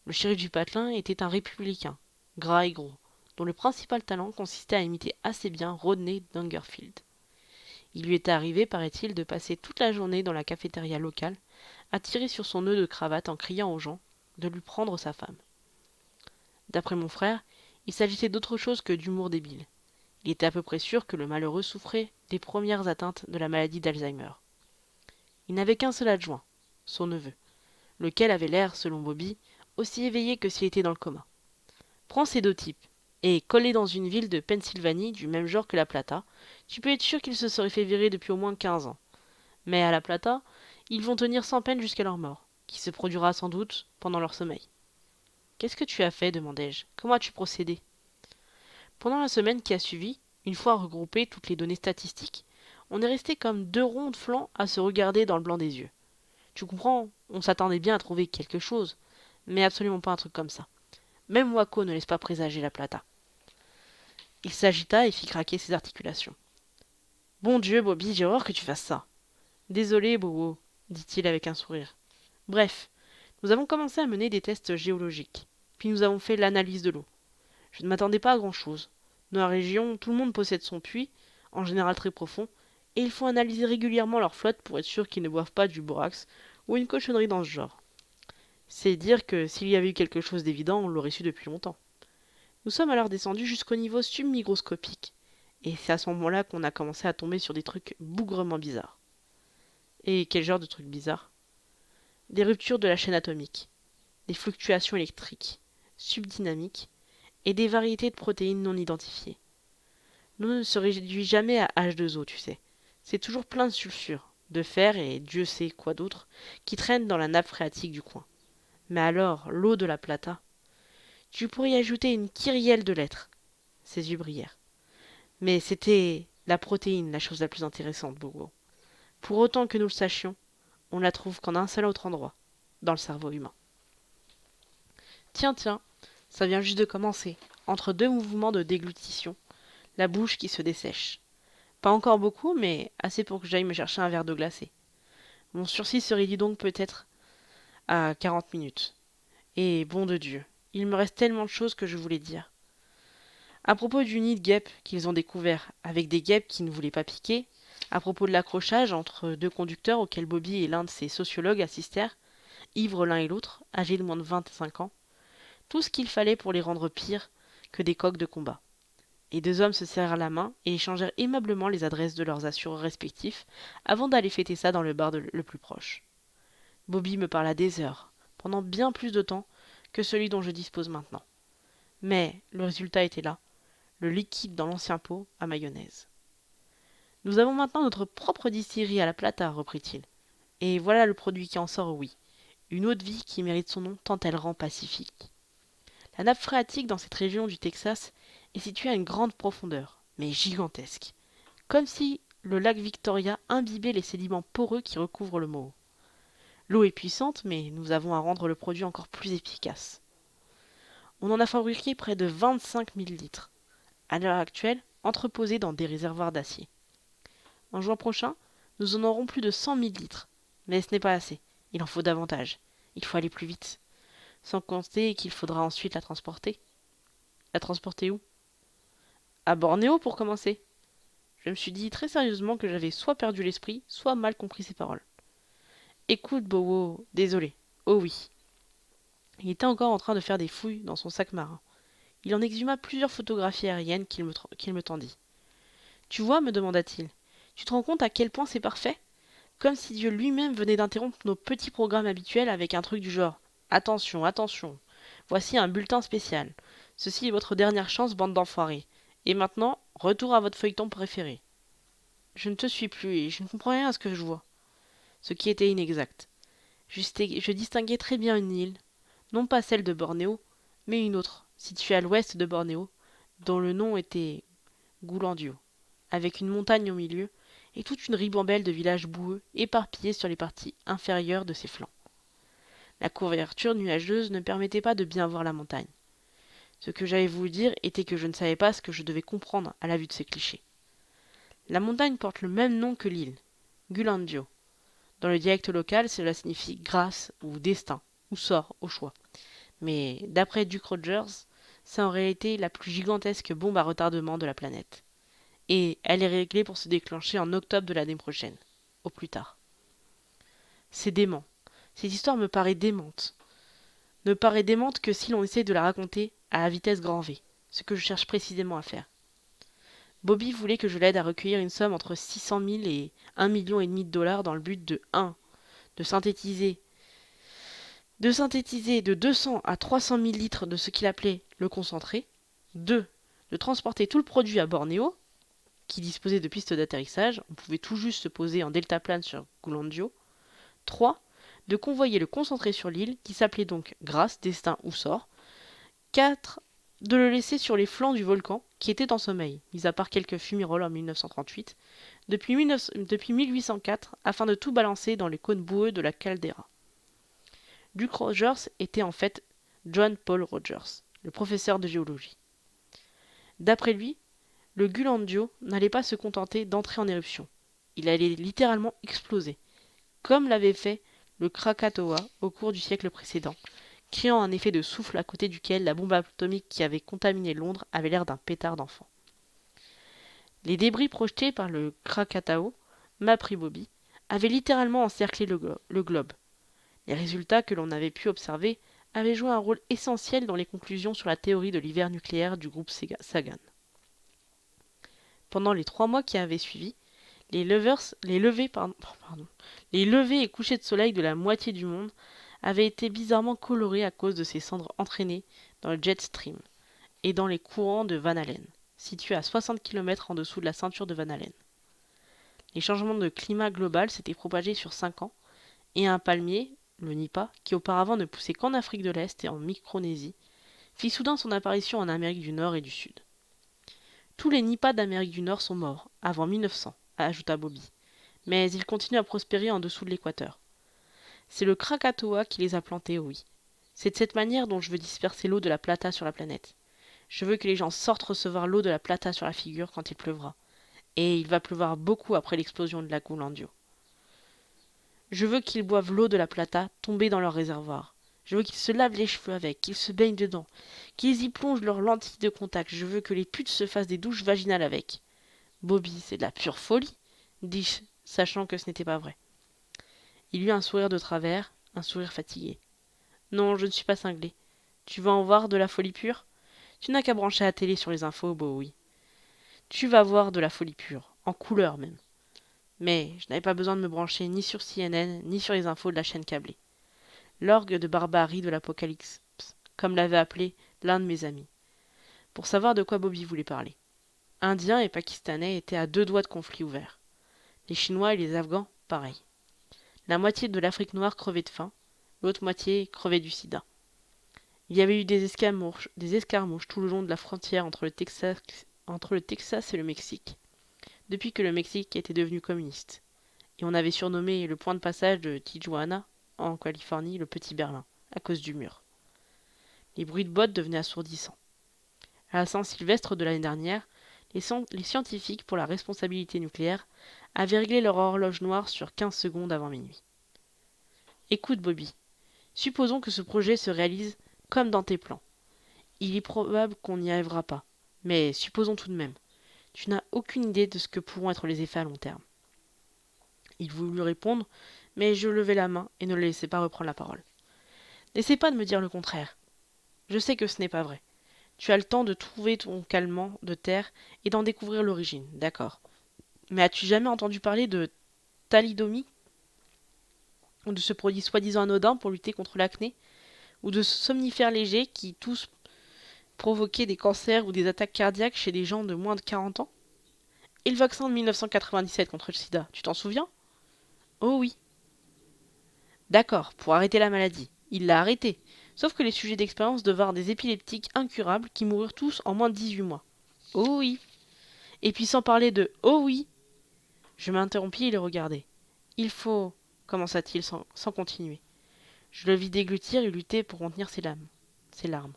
Le shérif du patelin était un républicain, gras et gros, dont le principal talent consistait à imiter assez bien Rodney Dangerfield. Il lui était arrivé, paraît-il, de passer toute la journée dans la cafétéria locale, à tirer sur son nœud de cravate en criant aux gens de lui prendre sa femme. D'après mon frère, il s'agissait d'autre chose que d'humour débile. Il était à peu près sûr que le malheureux souffrait des premières atteintes de la maladie d'Alzheimer. Il n'avait qu'un seul adjoint, son neveu, lequel avait l'air, selon Bobby, aussi éveillé que s'il était dans le coma. Prends ces 2 types, et collés dans une ville de Pennsylvanie du même genre que La Plata, tu peux être sûr qu'ils se seraient fait virer depuis au moins 15 ans. Mais à La Plata, ils vont tenir sans peine jusqu'à leur mort, qui se produira sans doute pendant leur sommeil. Qu'est-ce que tu as fait demandai-je. Comment as-tu procédé? Pendant la semaine qui a suivi, une fois regroupées toutes les données statistiques, on est resté comme 2 ronds de flanc à se regarder dans le blanc des yeux. Tu comprends, on s'attendait bien à trouver quelque chose, mais absolument pas un truc comme ça. Même Waco ne laisse pas présager La Plata. Il s'agita et fit craquer ses articulations. Bon Dieu, Bobby, j'ai horreur que tu fasses ça. Désolé, Bobo, dit-il avec un sourire. Bref, nous avons commencé à mener des tests géologiques, puis nous avons fait l'analyse de l'eau. Je ne m'attendais pas à grand-chose. Dans la région, tout le monde possède son puits, en général très profond, et il faut analyser régulièrement leur flotte pour être sûr qu'ils ne boivent pas du borax ou une cochonnerie dans ce genre. C'est dire que s'il y avait eu quelque chose d'évident, on l'aurait su depuis longtemps. Nous sommes alors descendus jusqu'au niveau submicroscopique, et c'est à ce moment-là qu'on a commencé à tomber sur des trucs bougrement bizarres. Et quel genre de trucs bizarres? Des ruptures de la chaîne atomique, des fluctuations électriques, subdynamiques, et des variétés de protéines non identifiées. L'eau ne se réduit jamais à H2O, tu sais. C'est toujours plein de sulfure, de fer et Dieu sait quoi d'autre, qui traînent dans la nappe phréatique du coin. Mais alors, l'eau de la Plata, tu pourrais y ajouter une kyrielle de lettres. Ses yeux brillèrent. Mais c'était la protéine, la chose la plus intéressante, Bobo. Pour autant que nous le sachions, on la trouve qu'en un seul autre endroit, dans le cerveau humain. Tiens, tiens, ça vient juste de commencer. Entre 2 mouvements de déglutition, la bouche qui se dessèche. Pas encore beaucoup, mais assez pour que j'aille me chercher un verre d'eau glacée. Mon sursis se réduit donc peut-être à 40 minutes. Et bon de Dieu, il me reste tellement de choses que je voulais dire. À propos du nid de guêpes qu'ils ont découvert, avec des guêpes qui ne voulaient pas piquer, à propos de l'accrochage entre 2 conducteurs auxquels Bobby et l'un de ses sociologues assistèrent, ivres l'un et l'autre, âgés de moins de 25 ans, tout ce qu'il fallait pour les rendre pires que des coqs de combat. Les 2 hommes se serrèrent la main et échangèrent aimablement les adresses de leurs assureurs respectifs avant d'aller fêter ça dans le bar le plus proche. Bobby me parla des heures, pendant bien plus de temps que celui dont je dispose maintenant. Mais le résultat était là, le liquide dans l'ancien pot à mayonnaise. Nous avons maintenant notre propre distillerie à la Plata, reprit-il. Et voilà le produit qui en sort, oui. Une eau de vie qui mérite son nom tant elle rend pacifique. La nappe phréatique dans cette région du Texas est située à une grande profondeur, mais gigantesque. Comme si le lac Victoria imbibait les sédiments poreux qui recouvrent le Moho. L'eau est puissante, mais nous avons à rendre le produit encore plus efficace. On en a fabriqué près de 25 000 litres, à l'heure actuelle entreposés dans des réservoirs d'acier. En juin prochain, nous en aurons plus de 100 000 litres. Mais ce n'est pas assez. Il en faut davantage. Il faut aller plus vite. Sans compter qu'il faudra ensuite la transporter. La transporter où? À Bornéo pour commencer. Je me suis dit très sérieusement que j'avais soit perdu l'esprit, soit mal compris ses paroles. Écoute, Bowo, désolé. Oh oui. Il était encore en train de faire des fouilles dans son sac marin. Il en exhuma plusieurs photographies aériennes qu'il me tendit. Tu vois, me demanda-t-il, tu te rends compte à quel point c'est parfait? Comme si Dieu lui-même venait d'interrompre nos petits programmes habituels avec un truc du genre. Attention, attention. Voici un bulletin spécial. Ceci est votre dernière chance, bande d'enfoirés. Et maintenant, retour à votre feuilleton préféré. Je ne te suis plus et je ne comprends rien à ce que je vois. Ce qui était inexact. Je distinguais très bien une île, non pas celle de Bornéo, mais une autre, située à l'ouest de Bornéo, dont le nom était Goulandio, avec une montagne au milieu et toute une ribambelle de villages boueux éparpillés sur les parties inférieures de ses flancs. La couverture nuageuse ne permettait pas de bien voir la montagne. Ce que j'avais voulu dire était que je ne savais pas ce que je devais comprendre à la vue de ces clichés. La montagne porte le même nom que l'île, Gulandio. Dans le dialecte local, cela signifie grâce ou destin, ou sort au choix. Mais d'après Duke Rogers, c'est en réalité la plus gigantesque bombe à retardement de la planète. Et elle est réglée pour se déclencher en octobre de l'année prochaine, au plus tard. C'est dément. Cette histoire me paraît démente. Ne paraît démente que si l'on essaie de la raconter à la vitesse grand V, ce que je cherche précisément à faire. Bobby voulait que je l'aide à recueillir une somme entre 600 000 et 1,5 million de dollars dans le but de 1. De synthétiser de 200 à 300 000 litres de ce qu'il appelait le concentré. 2. De transporter tout le produit à Bornéo, qui disposait de pistes d'atterrissage, on pouvait tout juste se poser en deltaplane sur Goulandio. 3. De convoyer le concentré sur l'île, qui s'appelait donc Grâce, Destin ou Sort. 4. De le laisser sur les flancs du volcan, qui était en sommeil, mis à part quelques fumerolles en 1938, depuis 1804, afin de tout balancer dans les cônes boueux de la caldeira. Duke Rogers était en fait John Paul Rogers, le professeur de géologie. D'après lui, le Gulandio n'allait pas se contenter d'entrer en éruption. Il allait littéralement exploser, comme l'avait fait le Krakatoa au cours du siècle précédent, créant un effet de souffle à côté duquel la bombe atomique qui avait contaminé Londres avait l'air d'un pétard d'enfant. Les débris projetés par le Krakatao, m'apprit Bobby, avaient littéralement encerclé le globe. Les résultats que l'on avait pu observer avaient joué un rôle essentiel dans les conclusions sur la théorie de l'hiver nucléaire du groupe Sagan. Pendant les 3 mois qui avaient suivi, les levées et couchers de soleil de la moitié du monde avaient été bizarrement colorés à cause de ces cendres entraînées dans le jet stream et dans les courants de Van Allen, situés à 60 km en dessous de la ceinture de Van Allen. Les changements de climat global s'étaient propagés sur 5 ans, et un palmier, le nipa, qui auparavant ne poussait qu'en Afrique de l'Est et en Micronésie, fit soudain son apparition en Amérique du Nord et du Sud. Tous les nipas d'Amérique du Nord sont morts, avant 1900, ajouta Bobby, mais ils continuent à prospérer en dessous de l'équateur. C'est le Krakatoa qui les a plantés, oui. C'est de cette manière dont je veux disperser l'eau de la Plata sur la planète. Je veux que les gens sortent recevoir l'eau de la Plata sur la figure quand il pleuvra. Et il va pleuvoir beaucoup après l'explosion de la Goulandio. Je veux qu'ils boivent l'eau de la Plata tombée dans leur réservoir. Je veux qu'ils se lavent les cheveux avec, qu'ils se baignent dedans, qu'ils y plongent leurs lentilles de contact. Je veux que les putes se fassent des douches vaginales avec. Bobby, c'est de la pure folie, dis-je, sachant que ce n'était pas vrai. Il eut un sourire de travers, un sourire fatigué. Non, je ne suis pas cinglé. Tu vas en voir de la folie pure? Tu n'as qu'à brancher la télé sur les infos, Bowie. Tu vas voir de la folie pure, en couleur même. Mais je n'avais pas besoin de me brancher ni sur CNN, ni sur les infos de la chaîne câblée. L'orgue de barbarie de l'apocalypse, comme l'avait appelé l'un de mes amis, pour savoir de quoi Bobby voulait parler. Indiens et Pakistanais étaient à 2 doigts de conflit ouvert. Les Chinois et les Afghans, pareil. La moitié de l'Afrique noire crevait de faim, l'autre moitié crevait du sida. Il y avait eu des escarmouches tout le long de la frontière entre le Texas et le Mexique, depuis que le Mexique était devenu communiste. Et on avait surnommé le point de passage de Tijuana, en Californie, le Petit Berlin, à cause du mur. Les bruits de bottes devenaient assourdissants. À la Saint-Sylvestre de l'année dernière, les scientifiques pour la responsabilité nucléaire avaient réglé leur horloge noire sur 15 secondes avant minuit. Écoute, Bobby, supposons que ce projet se réalise comme dans tes plans. Il est probable qu'on n'y arrivera pas, mais supposons tout de même. Tu n'as aucune idée de ce que pourront être les effets à long terme. Il voulut répondre, mais je levai la main et ne le laissai pas reprendre la parole. N'essaie pas de me dire le contraire. Je sais que ce n'est pas vrai. Tu as le temps de trouver ton calmant de terre et d'en découvrir l'origine, d'accord. Mais as-tu jamais entendu parler de thalidomide, ou de ce produit soi-disant anodin pour lutter contre l'acné, ou de somnifères légers qui tous provoquaient des cancers ou des attaques cardiaques chez les gens de moins de 40 ans? Et le vaccin de 1997 contre le sida, tu t'en souviens? Oh oui. D'accord, pour arrêter la maladie. Il l'a arrêté. Sauf que les sujets d'expérience devinrent des épileptiques incurables qui moururent tous en moins de 18 mois. Oh oui. Et puis sans parler de oh oui. Je m'interrompis et le regardai. Il faut, commença-t-il sans continuer. Je le vis déglutir et lutter pour contenir ses larmes.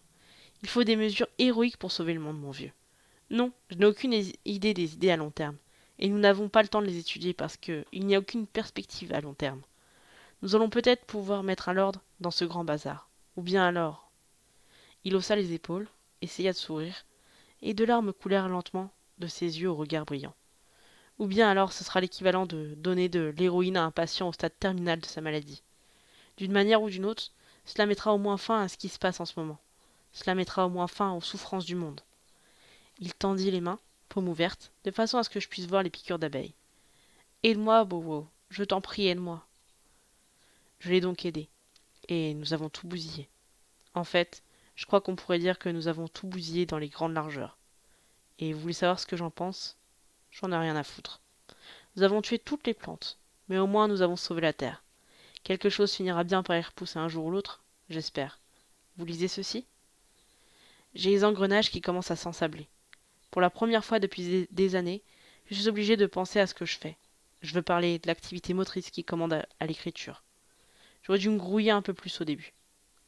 Il faut des mesures héroïques pour sauver le monde, mon vieux. Non, je n'ai aucune idée des idées à long terme. Et nous n'avons pas le temps de les étudier parce qu'il n'y a aucune perspective à long terme. Nous allons peut-être pouvoir mettre à l'ordre dans ce grand bazar. Ou bien alors. Il haussa les épaules, essaya de sourire, et deux larmes coulèrent lentement de ses yeux au regard brillant. Ou bien alors ce sera l'équivalent de donner de l'héroïne à un patient au stade terminal de sa maladie. D'une manière ou d'une autre, cela mettra au moins fin à ce qui se passe en ce moment. Cela mettra au moins fin aux souffrances du monde. Il tendit les mains, paume ouverte, de façon à ce que je puisse voir les piqûres d'abeilles. Aide-moi, Bowo, je t'en prie, aide-moi. Je l'ai donc aidé, et nous avons tout bousillé. En fait, je crois qu'on pourrait dire que nous avons tout bousillé dans les grandes largeurs. Et vous voulez savoir ce que j'en pense? J'en ai rien à foutre. Nous avons tué toutes les plantes, mais au moins nous avons sauvé la terre. Quelque chose finira bien par y repousser un jour ou l'autre, j'espère. Vous lisez ceci? J'ai les engrenages qui commencent à s'ensabler. Pour la première fois depuis des années, je suis obligé de penser à ce que je fais. Je veux parler de l'activité motrice qui commande à l'écriture. J'aurais dû me grouiller un peu plus au début.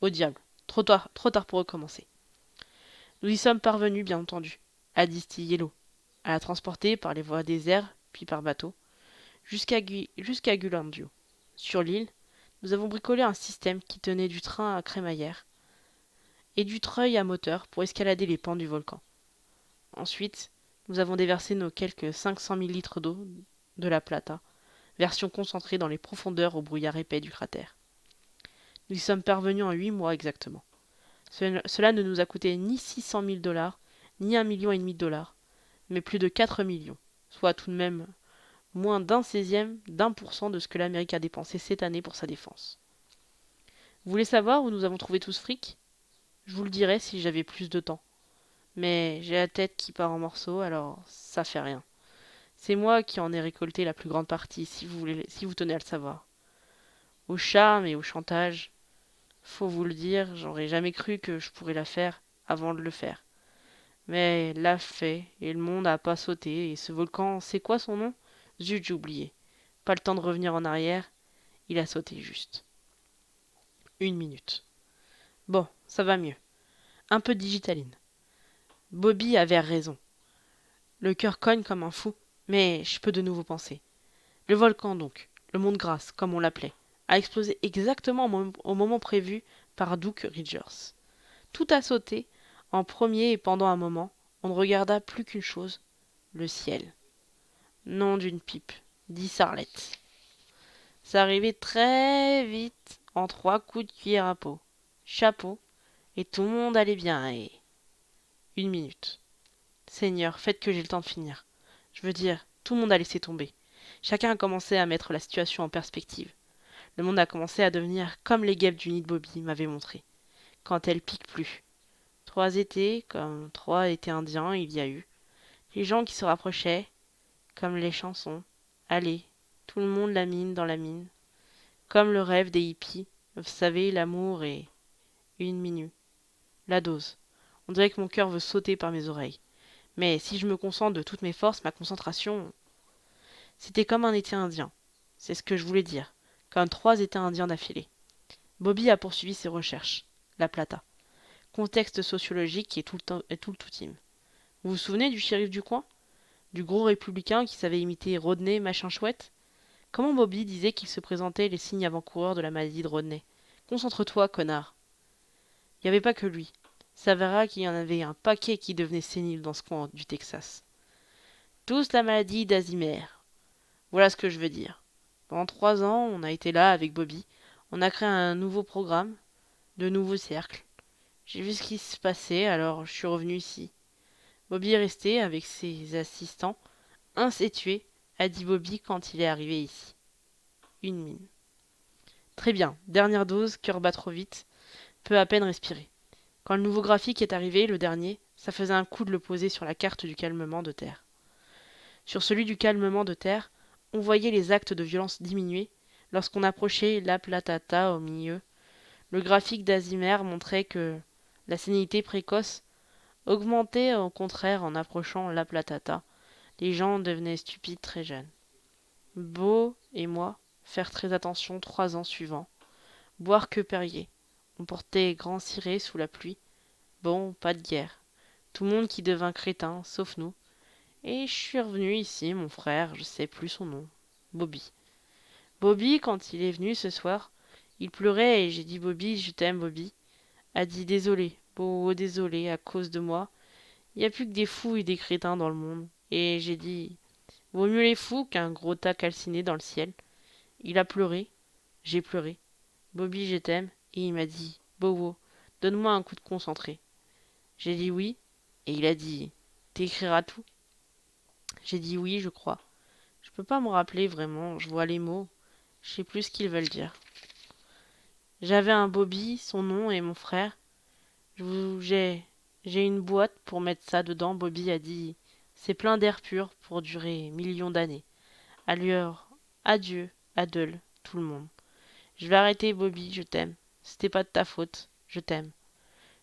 Au diable, trop tard pour recommencer. Nous y sommes parvenus, bien entendu, à distiller l'eau, à la transporter par les voies des airs, puis par bateau, jusqu'à Gulandio. Sur l'île, nous avons bricolé un système qui tenait du train à crémaillère et du treuil à moteur pour escalader les pans du volcan. Ensuite, nous avons déversé nos quelques 500 000 litres d'eau de la Plata, version concentrée dans les profondeurs au brouillard épais du cratère. Nous y sommes parvenus en 8 mois exactement. Cela ne nous a coûté ni 600 000 dollars, ni 1,5 million de dollars, mais plus de 4 millions, soit tout de même moins d'1/16 de ce que l'Amérique a dépensé cette année pour sa défense. Vous voulez savoir où nous avons trouvé tout ce fric? Je vous le dirai si j'avais plus de temps. Mais j'ai la tête qui part en morceaux, alors ça fait rien. C'est moi qui en ai récolté la plus grande partie, si vous tenez à le savoir. Au charme et au chantage, faut vous le dire, j'aurais jamais cru que je pourrais la faire avant de le faire. Mais l'a fait, et le monde a pas sauté, et ce volcan, c'est quoi son nom? Zut, j'ai oublié. Pas le temps de revenir en arrière, il a sauté juste. 1 minute. Bon, ça va mieux. Un peu de digitaline. Bobby avait raison. Le cœur cogne comme un fou, mais je peux de nouveau penser. Le volcan donc, le mont de grâce, comme on l'appelait, a explosé exactement au moment prévu par Duke Rogers. Tout a sauté, en premier et pendant un moment, on ne regarda plus qu'une chose, le ciel. Nom d'une pipe, dit Sarlette. Ça arrivait très vite, en 3 coups de cuillère à peau. Chapeau, et tout le monde allait bien, et... 1 minute. Seigneur, faites que j'ai le temps de finir. Je veux dire, tout le monde a laissé tomber. Chacun a commencé à mettre la situation en perspective. Le monde a commencé à devenir comme les guêpes du nid de Bobby m'avaient montré, quand elles piquent plus. 3 étés, comme 3 étés indiens, il y a eu. Les gens qui se rapprochaient, comme les chansons. Allez, tout le monde la mine dans la mine. Comme le rêve des hippies. Vous savez, l'amour et une minute. La dose. On dirait que mon cœur veut sauter par mes oreilles. Mais si je me concentre de toutes mes forces, ma concentration. C'était comme un été indien. C'est ce que je voulais dire. Comme 3 étés indiens d'affilée. Bobby a poursuivi ses recherches. La Plata. Contexte sociologique et tout le toutime. Vous vous souvenez du shérif du coin? Du gros républicain qui savait imiter Rodney machin chouette? Comment Bobby disait qu'il se présentait les signes avant-coureurs de la maladie de Rodney? Concentre-toi, connard. Il n'y avait pas que lui. S'avéra qu'il y en avait un paquet qui devenaient séniles dans ce coin du Texas. Tous la maladie d'Alzheimer. Voilà ce que je veux dire. Pendant 3 ans, on a été là avec Bobby. On a créé un nouveau programme, de nouveaux cercles. J'ai vu ce qui se passait, alors je suis revenu ici. Bobby est resté avec ses assistants. Un s'est tué, a dit Bobby quand il est arrivé ici. Une mine. Très bien, dernière dose, cœur bat trop vite, peut à peine respirer. Quand le nouveau graphique est arrivé, le dernier, ça faisait un coup de le poser sur la carte du calmement de terre. Sur celui du calmement de terre, on voyait les actes de violence diminuer lorsqu'on approchait La Platata au milieu. Le graphique d'Azimer montrait que la sénilité précoce augmentait au contraire en approchant La Platata. Les gens devenaient stupides très jeunes. Beau et moi, faire très attention 3 ans suivants. Boire que Perrier. On portait grand ciré sous la pluie. Bon, pas de guerre. Tout le monde qui devint crétin, sauf nous. Et je suis revenu ici, mon frère, je sais plus son nom. Bobby. Bobby, quand il est venu ce soir, il pleurait et j'ai dit Bobby, je t'aime, Bobby. A dit désolé, désolé, à cause de moi. Il n'y a plus que des fous et des crétins dans le monde. Et j'ai dit vaut mieux les fous qu'un gros tas calciné dans le ciel. Il a pleuré, j'ai pleuré. Bobby, je t'aime. Et il m'a dit Bobo, donne-moi un coup de concentré. J'ai dit oui, et il a dit t'écriras tout. J'ai dit oui, je crois. Je peux pas me rappeler vraiment, je vois les mots. Je sais plus ce qu'ils veulent dire. J'avais un Bobby, son nom et mon frère. J'ai une boîte pour mettre ça dedans, Bobby a dit. C'est plein d'air pur pour durer millions d'années. Alors, adieu, Adèle, tout le monde. Je vais arrêter, Bobby, je t'aime. C'était pas de ta faute, je t'aime.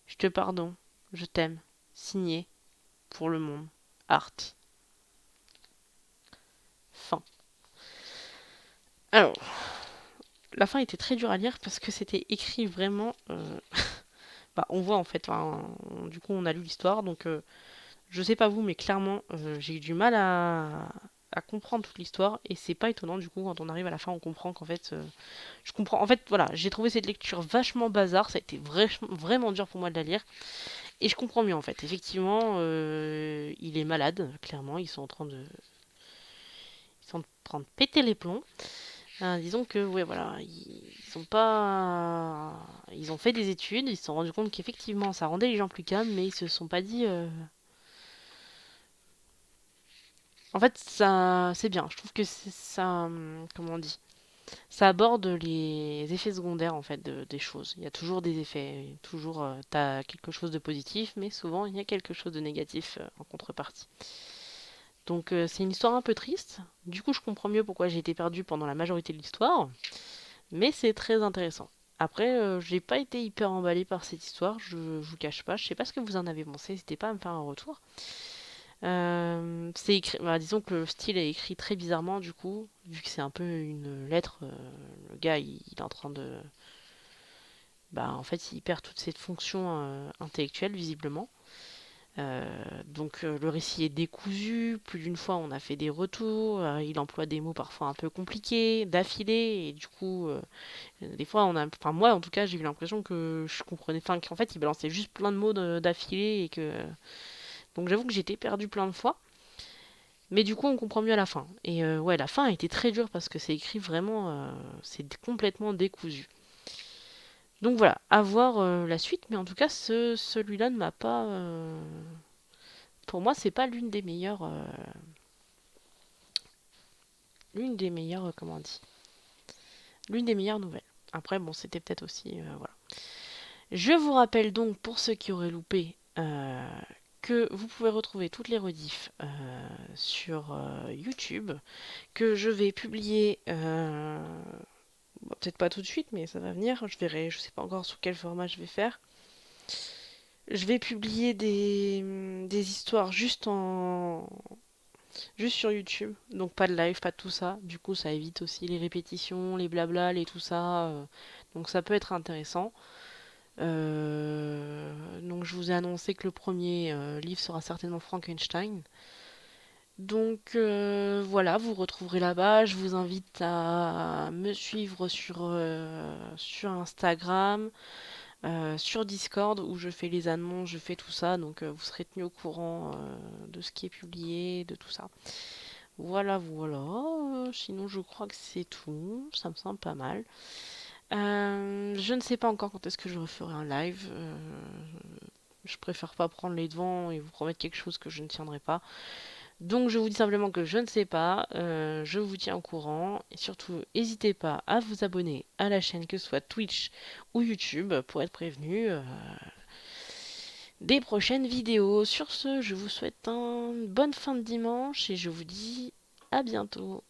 Je te pardonne, je t'aime. Signé, pour le monde. Art. Fin. Alors, la fin était très dure à lire parce que c'était écrit vraiment. Bah, on voit en fait. Hein, du coup, on a lu l'histoire, donc je sais pas vous, mais clairement, j'ai eu du mal à comprendre toute l'histoire et c'est pas étonnant du coup quand on arrive à la fin on comprend qu'en fait je comprends en fait voilà j'ai trouvé cette lecture vachement bazar ça a été vraiment dur pour moi de la lire et je comprends mieux en fait effectivement il est malade clairement ils sont en train de péter les plombs. Disons que ouais voilà ils sont pas ils ont fait des études ils se sont rendus compte qu'effectivement ça rendait les gens plus calmes mais ils se sont pas dit en fait ça c'est bien je trouve que c'est ça comment on dit ça aborde les effets secondaires en fait des choses. Il y a toujours des effets, toujours t'as quelque chose de positif, mais souvent il y a quelque chose de négatif en contrepartie. Donc c'est une histoire un peu triste. Du coup je comprends mieux pourquoi j'ai été perdue pendant la majorité de l'histoire, mais c'est très intéressant. Après, j'ai pas été hyper emballée par cette histoire, je vous cache pas. Je sais pas ce que vous en avez pensé, n'hésitez pas à me faire un retour. C'est écrit, bah, disons que le style est écrit très bizarrement du coup, vu que c'est un peu une lettre. Le gars, il est en train de, bah, en fait, il perd toute cette fonction intellectuelle visiblement. Donc le récit est décousu. Plus d'une fois, on a fait des retours. Il emploie des mots parfois un peu compliqués, d'affilée, et du coup, des fois, enfin moi en tout cas, j'ai eu l'impression que je comprenais, enfin qu'en fait, il balançait juste plein de mots d'affilée et que, donc j'avoue que j'étais perdu plein de fois. Mais du coup, on comprend mieux à la fin. Et ouais, la fin a été très dure parce que c'est écrit vraiment, c'est complètement décousu. Donc voilà, à voir la suite, mais en tout cas, celui-là ne m'a pas. Pour moi, c'est pas l'une des meilleures. l'une des meilleures, comment on dit, l'une des meilleures nouvelles. Après, bon, c'était peut-être aussi, voilà. Je vous rappelle donc, pour ceux qui auraient loupé, que vous pouvez retrouver toutes les rediffs sur YouTube, que je vais publier, bon, peut-être pas tout de suite, mais ça va venir, je verrai, je sais pas encore sous quel format je vais faire. Je vais publier des histoires juste sur YouTube, donc pas de live, pas de tout ça. Du coup, ça évite aussi les répétitions, les blabla, les tout ça. Donc ça peut être intéressant. Donc je vous ai annoncé que le premier livre sera certainement Frankenstein. Donc voilà, vous retrouverez là-bas. Je vous invite à me suivre sur Instagram, sur Discord où je fais les annonces, je fais tout ça. Donc vous serez tenu au courant de ce qui est publié, de tout ça. Voilà, voilà. Sinon, je crois que c'est tout. Ça me semble pas mal. Je ne sais pas encore quand est-ce que je referai un live. Je préfère pas prendre les devants et vous promettre quelque chose que je ne tiendrai pas. Donc je vous dis simplement que je ne sais pas. Je vous tiens au courant. Et surtout, n'hésitez pas à vous abonner à la chaîne, que ce soit Twitch ou YouTube, pour être prévenu des prochaines vidéos. Sur ce, je vous souhaite une bonne fin de dimanche et je vous dis à bientôt.